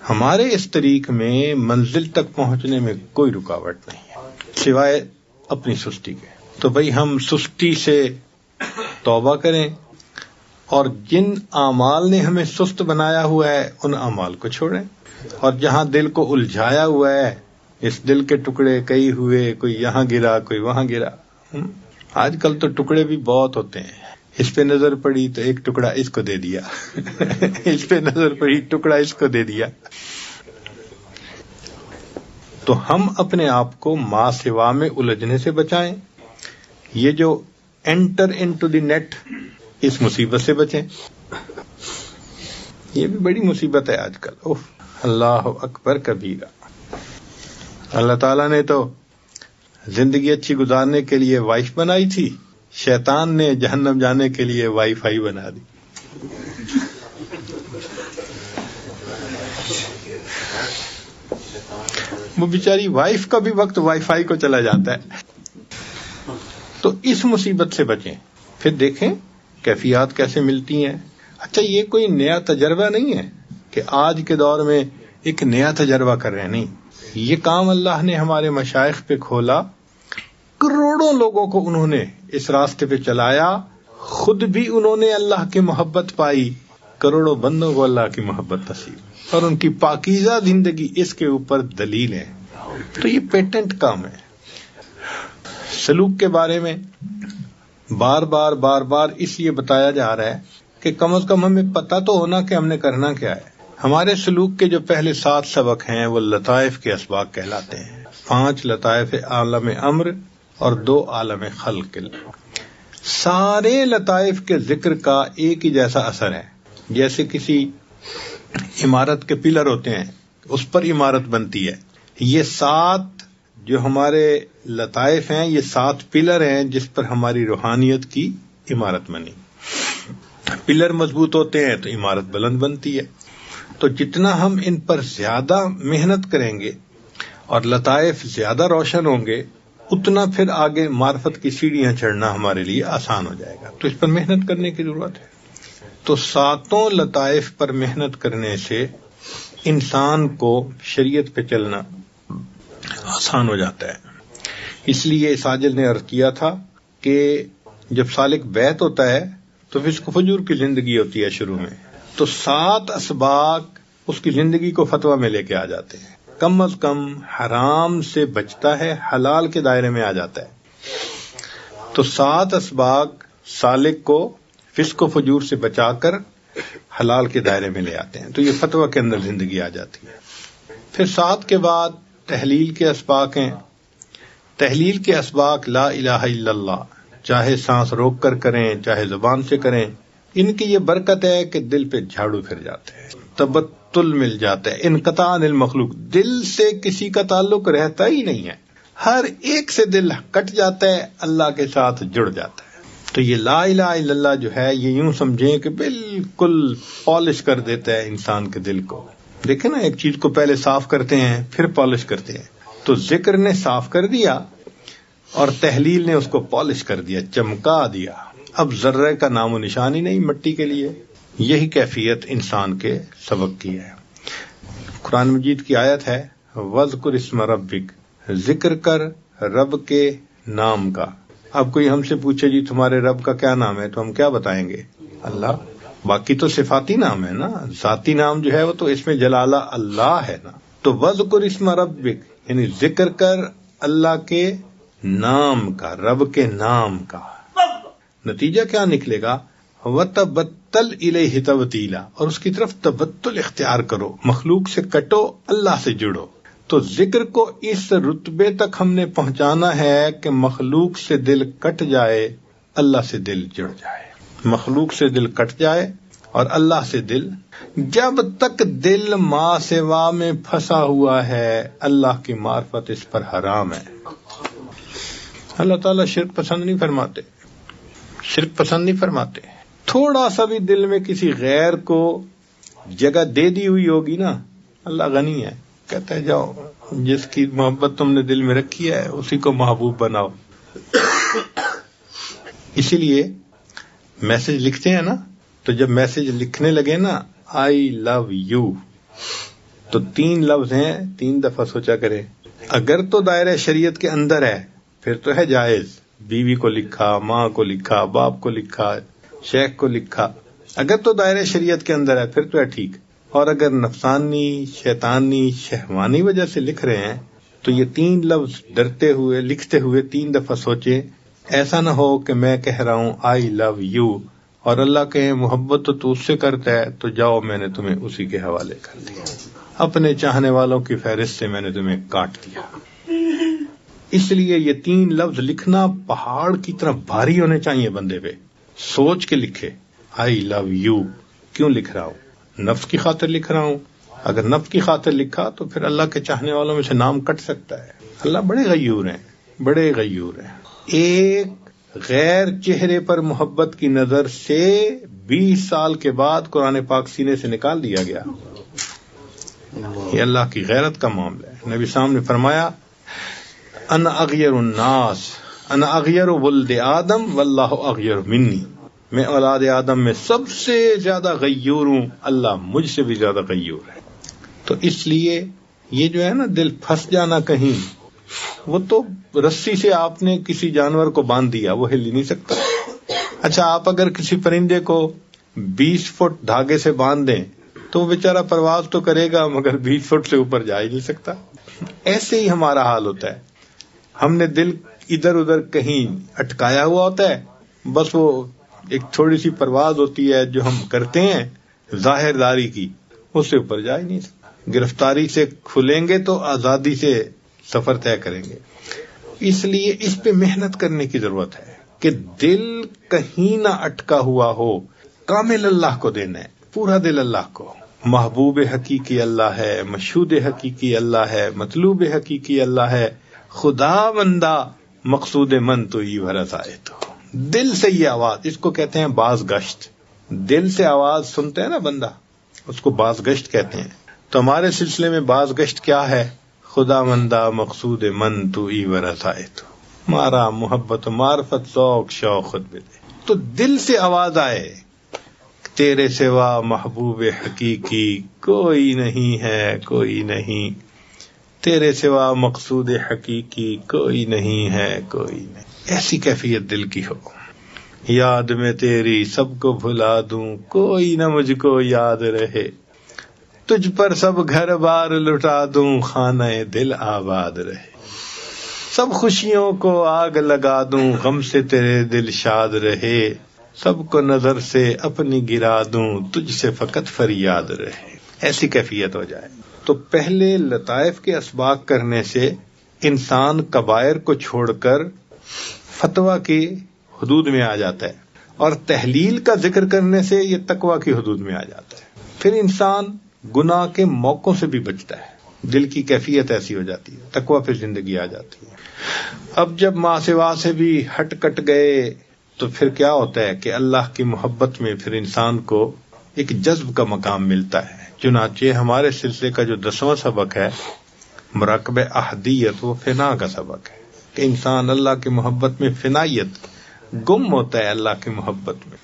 ہمارے اس طریق میں منزل تک پہنچنے میں کوئی رکاوٹ نہیں ہے سوائے اپنی سستی کے۔ تو بھئی ہم سستی سے توبہ کریں، اور جن اعمال نے ہمیں سست بنایا ہوا ہے ان اعمال کو چھوڑیں، اور جہاں دل کو الجھایا ہوا ہے، اس دل کے ٹکڑے کئی ہوئے، کوئی یہاں گرا کوئی وہاں گرا۔ آج کل تو ٹکڑے بھی بہت ہوتے ہیں، اس پہ نظر پڑی تو ایک ٹکڑا اس کو دے دیا، اس پہ نظر پڑی ٹکڑا اس کو دے دیا۔ تو ہم اپنے آپ کو ما سوا میں الجھنے سے بچائیں، یہ جو انٹر انٹو دی نیٹ، اس مصیبت سے بچیں۔ یہ بھی بڑی مصیبت ہے آج کل۔ اللہ اکبر کبیرہ۔ اللہ تعالیٰ نے تو زندگی اچھی گزارنے کے لیے وائف بنائی تھی، شیطان نے جہنم جانے کے لیے وائی فائی بنا دی۔ وہ بیچاری وائف کا بھی وقت وائی فائی کو چلا جاتا ہے۔ تو اس مصیبت سے بچیں، پھر دیکھیں کیفیات کیسے ملتی ہیں۔ اچھا یہ کوئی نیا تجربہ نہیں ہے کہ آج کے دور میں ایک نیا تجربہ کر رہے ہیں، نہیں، یہ کام اللہ نے ہمارے مشائخ پہ کھولا، کروڑوں لوگوں کو انہوں نے اس راستے پہ چلایا، خود بھی انہوں نے اللہ کی محبت پائی، کروڑوں بندوں کو اللہ کی محبت نصیب، اور ان کی پاکیزہ زندگی اس کے اوپر دلیل ہے۔ تو یہ پیٹنٹ کام ہے۔ سلوک کے بارے میں بار بار اس لیے بتایا جا رہا ہے کہ کم از کم ہمیں پتہ تو ہونا کہ ہم نے کرنا کیا ہے۔ ہمارے سلوک کے جو پہلے 7 سبق ہیں وہ لطائف کے اسباق کہلاتے ہیں. 5 لطائف عالم امر اور 2 عالم خلق. سارے لطائف کے ذکر کا ایک ہی جیسا اثر ہے. جیسے کسی عمارت کے پلر ہوتے ہیں، اس پر عمارت بنتی ہے. یہ 7 جو ہمارے لطائف ہیں، یہ 7 پلر ہیں جس پر ہماری روحانیت کی عمارت بنی. پلر مضبوط ہوتے ہیں تو عمارت بلند بنتی ہے. تو جتنا ہم ان پر زیادہ محنت کریں گے اور لطائف زیادہ روشن ہوں گے، اتنا پھر آگے معرفت کی سیڑھیاں چڑھنا ہمارے لیے آسان ہو جائے گا. تو اس پر محنت کرنے کی ضرورت ہے. تو 7 لطائف پر محنت کرنے سے انسان کو شریعت پہ چلنا آسان ہو جاتا ہے. اس لیے ساجد نے عرض کیا تھا کہ جب سالک بیت ہوتا ہے تو فسق فجور کی زندگی ہوتی ہے شروع میں، تو 7 اسباق اس کی زندگی کو فتویٰ میں لے کے آ جاتے ہیں. کم از کم حرام سے بچتا ہے، حلال کے دائرے میں آ جاتا ہے. تو 7 اسباق سالک کو فسق و فجور سے بچا کر حلال کے دائرے میں لے آتے ہیں. تو یہ فتویٰ کے اندر زندگی آ جاتی ہے. پھر 7 کے بعد تحلیل کے اسباق ہیں. تحلیل کے اسباق لا الہ الا اللہ، چاہے سانس روک کر کریں چاہے زبان سے کریں. ان کی یہ برکت ہے کہ دل پہ جھاڑو پھر جاتے ہیں، تبتل مل جاتا ہے، انقطاع عن المخلوق. دل سے کسی کا تعلق رہتا ہی نہیں ہے، ہر ایک سے دل کٹ جاتا ہے، اللہ کے ساتھ جڑ جاتا ہے. تو یہ لا الہ الا اللہ جو ہے، یہ یوں سمجھیں کہ بالکل پالش کر دیتا ہے انسان کے دل کو. دیکھیں نا، ایک چیز کو پہلے صاف کرتے ہیں پھر پالش کرتے ہیں. تو ذکر نے صاف کر دیا اور تحلیل نے اس کو پالش کر دیا، چمکا دیا. اب ذرے کا نام و نشان ہی نہیں مٹی کے لیے. یہی کیفیت انسان کے سبق کی ہے. قرآن مجید کی آیت ہے وَاذْكُرِ اسْمَ رَبِّكَ، ذکر کر رب کے نام کا. اب کوئی ہم سے پوچھے جی تمہارے رب کا کیا نام ہے، تو ہم کیا بتائیں گے؟ اللہ. باقی تو صفاتی نام ہے نا، ذاتی نام جو ہے وہ تو اس میں جلالہ اللہ ہے نا. تو وَاذْكُرِ اسْمَ رَبِّكَ یعنی ذکر کر اللہ کے نام کا، رب کے نام کا. نتیجہ کیا نکلے گا؟ وَتَبَتَّلْ إِلَيْهِ تَبْتِيلًا، اور اس کی طرف تبتل اختیار کرو، مخلوق سے کٹو، اللہ سے جڑو. تو ذکر کو اس رتبے تک ہم نے پہنچانا ہے کہ مخلوق سے دل کٹ جائے، اللہ سے دل جڑ جائے. مخلوق سے دل کٹ جائے اور اللہ سے دل. جب تک دل ما سوا میں پھنسا ہوا ہے، اللہ کی معرفت اس پر حرام ہے. اللہ تعالیٰ شرک پسند نہیں فرماتے، شرک پسند نہیں فرماتے. تھوڑا سا بھی دل میں کسی غیر کو جگہ دے دی ہوئی ہوگی نا، اللہ غنی ہے، کہتا ہے جاؤ جس کی محبت تم نے دل میں رکھی ہے اسی کو محبوب بناؤ. اسی لیے میسج لکھتے ہیں نا، تو جب میسج لکھنے لگے نا آئی لو یو، تو 3 لفظ ہیں، 3 دفعہ سوچا کریں. اگر تو دائرہ شریعت کے اندر ہے پھر تو ہے جائز، بیوی کو لکھا، ماں کو لکھا، باپ کو لکھا، شیخ کو لکھا. اگر تو دائرہ شریعت کے اندر ہے پھر تو ہے ٹھیک. اور اگر نفسانی، شیطانی، شہوانی وجہ سے لکھ رہے ہیں تو یہ 3 لفظ ڈرتے ہوئے لکھتے ہوئے 3 دفعہ سوچیں. ایسا نہ ہو کہ میں کہہ رہا ہوں آئی لو یو اور اللہ کہے محبت تو اس سے کرتا ہے تو جاؤ میں نے تمہیں اسی کے حوالے کر دیا، اپنے چاہنے والوں کی فہرست سے میں نے تمہیں کاٹ دیا. اس لیے یہ 3 لفظ لکھنا پہاڑ کی طرح بھاری ہونے چاہیے بندے پہ. سوچ کے لکھے آئی لو یو. کیوں لکھ رہا ہوں؟ نفس کی خاطر لکھ رہا ہوں. اگر نفس کی خاطر لکھا تو پھر اللہ کے چاہنے والوں میں سے نام کٹ سکتا ہے. اللہ بڑے غیور ہیں، بڑے غیور ہیں. ایک غیر چہرے پر محبت کی نظر سے 20 سال کے بعد قرآن پاک سینے سے نکال دیا گیا. یہ اللہ کی غیرت کا معاملہ ہے. نبی صاحب نے فرمایا انا اغیر الناس، انا اغیر ولد آدم واللہ اغیر منی، میں اولاد آدم میں سب سے زیادہ غیور ہوں، اللہ مجھ سے بھی زیادہ غیور ہے. تو اس لیے یہ جو ہے نا دل پھنس جانا کہیں، وہ تو رسی سے آپ نے کسی جانور کو باندھ دیا، وہ ہل ہی نہیں سکتا. اچھا آپ اگر کسی پرندے کو 20 فٹ دھاگے سے باندھ دیں تو وہ بیچارہ پرواز تو کرے گا مگر 20 فٹ سے اوپر جا ہی نہیں سکتا. ایسے ہی ہمارا حال ہوتا ہے. ہم نے دل ادھر ادھر کہیں اٹکایا ہوا ہوتا ہے، بس وہ ایک تھوڑی سی پرواز ہوتی ہے جو ہم کرتے ہیں ظاہر داری کی، اس سے اوپر جا ہی نہیں سکتا. گرفتاری سے کھلیں گے تو آزادی سے سفر طے کریں گے. اس لیے اس پہ محنت کرنے کی ضرورت ہے کہ دل کہیں نہ اٹکا ہوا ہو. کامل اللہ کو دینا ہے، پورا دل اللہ کو. محبوب حقیقی اللہ ہے، مشہود حقیقی اللہ ہے، مطلوب حقیقی اللہ ہے. خدا بندہ مقصود من تو ہی بھرس آئے. تو دل سے یہ آواز، اس کو کہتے ہیں باز گشت. دل سے آواز سنتے ہیں نا بندہ، اس کو باز گشت کہتے ہیں. تو ہمارے سلسلے میں باز گشت کیا ہے؟ خدا بندہ مقصود من تو ہی بھرس آئے. تو مارا محبت و معرفت ذوق شوق خود بھی دے. تو دل سے آواز آئے، تیرے سوا محبوب حقیقی کوئی نہیں ہے، کوئی نہیں. تیرے سوا مقصود حقیقی کوئی نہیں ہے، کوئی نہیں. ایسی کیفیت دل کی ہو. یاد میں تیری سب کو بھلا دوں، کوئی نہ مجھ کو یاد رہے. تجھ پر سب گھر بار لٹا دوں، خانہ دل آباد رہے. سب خوشیوں کو آگ لگا دوں، غم سے تیرے دل شاد رہے. سب کو نظر سے اپنی گرا دوں، تجھ سے فقط فریاد رہے. ایسی کیفیت ہو جائے. تو پہلے لطائف کے اسباق کرنے سے انسان کبائر کو چھوڑ کر فتویٰ کی حدود میں آ جاتا ہے، اور تحلیل کا ذکر کرنے سے یہ تقویٰ کی حدود میں آ جاتا ہے. پھر انسان گناہ کے موقعوں سے بھی بچتا ہے. دل کی کیفیت ایسی ہو جاتی ہے، تقویٰ پہ زندگی آ جاتی ہے. اب جب ماں سوا سے بھی ہٹ کٹ گئے تو پھر کیا ہوتا ہے کہ اللہ کی محبت میں پھر انسان کو ایک جذب کا مقام ملتا ہے. چنانچہ ہمارے سلسلے کا جو 10واں سبق ہے مراقبہ احدیت، وہ فنا کا سبق ہے کہ انسان اللہ کی محبت میں فنائیت گم ہوتا ہے. اللہ کی محبت میں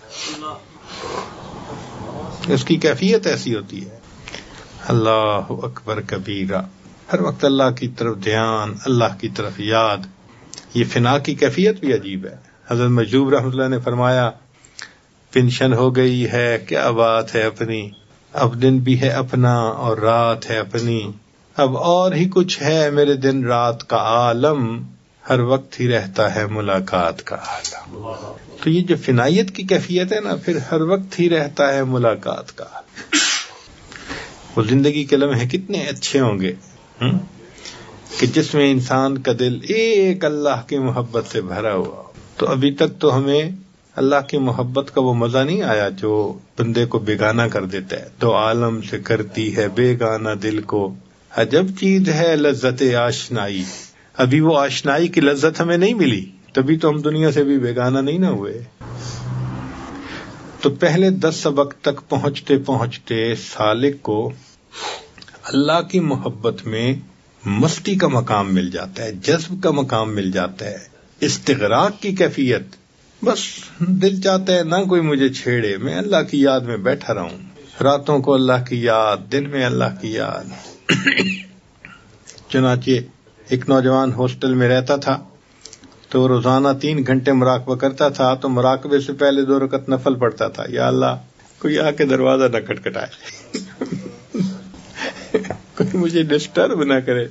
اس کی کیفیت ایسی ہوتی ہے، اللہ اکبر کبیرہ، ہر وقت اللہ کی طرف دھیان، اللہ کی طرف یاد. یہ فنا کی کیفیت بھی عجیب ہے. حضرت مجذوب رحمۃ اللہ نے فرمایا پینشن ہو گئی ہے، کیا بات ہے اپنی، اب دن بھی ہے اپنا اور رات ہے اپنی. اب اور ہی کچھ ہے میرے دن رات کا عالم، ہر وقت ہی رہتا ہے ملاقات کا عالم. تو یہ جو فنائیت کی کیفیت ہے نا، پھر ہر وقت ہی رہتا ہے ملاقات کا عالم. وہ زندگی کے لمحے کتنے اچھے ہوں گے کہ جس میں انسان کا دل ایک اللہ کی محبت سے بھرا ہوا. تو ابھی تک تو ہمیں اللہ کی محبت کا وہ مزہ نہیں آیا جو بندے کو بیگانہ کر دیتا ہے. دو عالم سے کرتی ہے بیگانہ دل کو، عجب چیز ہے لذت آشنائی. ابھی وہ آشنائی کی لذت ہمیں نہیں ملی، تبھی تو ہم دنیا سے بھی بیگانہ نہیں نہ ہوئے. تو پہلے 10 سبق تک پہنچتے پہنچتے سالک کو اللہ کی محبت میں مستی کا مقام مل جاتا ہے، جذب کا مقام مل جاتا ہے، استغراق کی کیفیت. بس دل چاہتا ہے نہ کوئی مجھے چھیڑے، میں اللہ کی یاد میں بیٹھا رہوں، راتوں کو اللہ کی یاد، دن میں اللہ کی یاد. چنانچہ ایک نوجوان ہاسٹل میں رہتا تھا تو روزانہ 3 گھنٹے مراقبہ کرتا تھا. تو مراقبے سے پہلے 2 رکعت نفل پڑھتا تھا، یا اللہ کوئی آ کے دروازہ نہ کھٹکھٹائے، کوئی مجھے ڈسٹرب نہ کرے.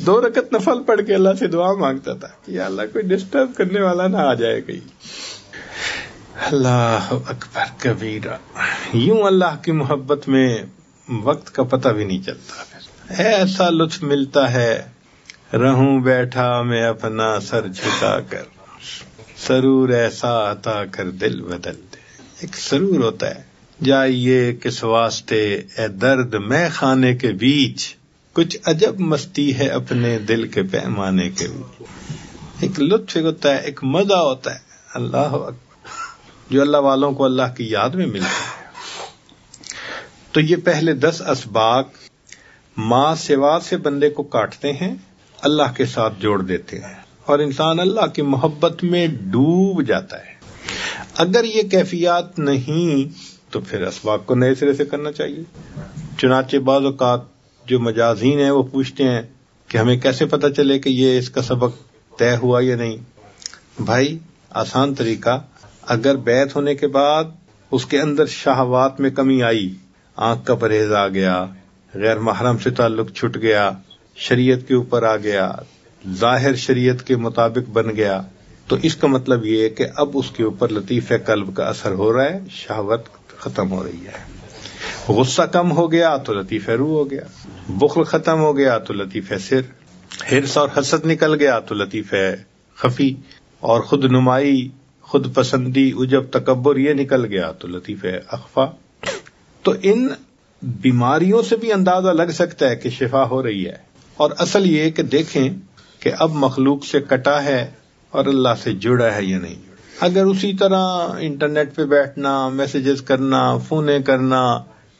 2 رکعت نفل پڑھ کے اللہ سے دعا مانگتا تھا کہ یا اللہ کوئی ڈسٹرب کرنے والا نہ آ جائے کہیں. اللہ اکبر کبیرہ. یوں اللہ کی محبت میں وقت کا پتہ بھی نہیں چلتا. ایسا لطف ملتا ہے، رہوں بیٹھا میں اپنا سر جھکا کر، سرور ایسا عطا کر دل بدل دے. ایک سرور ہوتا ہے، جائیے کس واسطے اے درد میں خانے کے بیچ، کچھ عجب مستی ہے اپنے دل کے پیمانے کے بیچ. ایک لطف ہوتا ہے، ایک مزہ ہوتا ہے، اللہ اکبر، جو اللہ والوں کو اللہ کی یاد میں ملتا ہے. تو یہ پہلے 10 اسباق ماں سوا سے بندے کو کاٹتے ہیں، اللہ کے ساتھ جوڑ دیتے ہیں، اور انسان اللہ کی محبت میں ڈوب جاتا ہے. اگر یہ کیفیات نہیں تو پھر اسباق کو نئے سرے سے کرنا چاہیے. چنانچہ بعض اوقات جو مجازین ہیں وہ پوچھتے ہیں کہ ہمیں کیسے پتہ چلے کہ یہ اس کا سبق طے ہوا یا نہیں. بھائی آسان طریقہ، اگر بیعت ہونے کے بعد اس کے اندر شہوات میں کمی آئی، آنکھ کا پرہیز آ گیا، غیر محرم سے تعلق چھٹ گیا، شریعت کے اوپر آ گیا، ظاہر شریعت کے مطابق بن گیا، تو اس کا مطلب یہ ہے کہ اب اس کے اوپر لطیف قلب کا اثر ہو رہا ہے، شہوت ختم ہو رہی ہے. غصہ کم ہو گیا تو لطیف روح ہو گیا، بخل ختم ہو گیا تو لطیف سر، حرص اور حسد نکل گیا تو لطیف خفی، اور خود نمائی، خود پسندی، عجب، تکبر یہ نکل گیا تو لطیف اخفا۔ تو ان بیماریوں سے بھی اندازہ لگ سکتا ہے کہ شفا ہو رہی ہے، اور اصل یہ کہ دیکھیں کہ اب مخلوق سے کٹا ہے اور اللہ سے جڑا ہے یا نہیں جڑا۔ اگر اسی طرح انٹرنیٹ پہ بیٹھنا، میسیجز کرنا، فونیں کرنا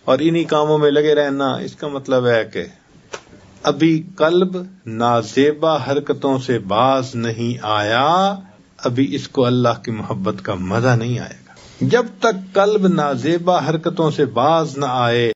اور انہی کاموں میں لگے رہنا، اس کا مطلب ہے کہ ابھی قلب نازیبا حرکتوں سے باز نہیں آیا، ابھی اس کو اللہ کی محبت کا مزہ نہیں آئے گا۔ جب تک قلب نازیبا حرکتوں سے باز نہ آئے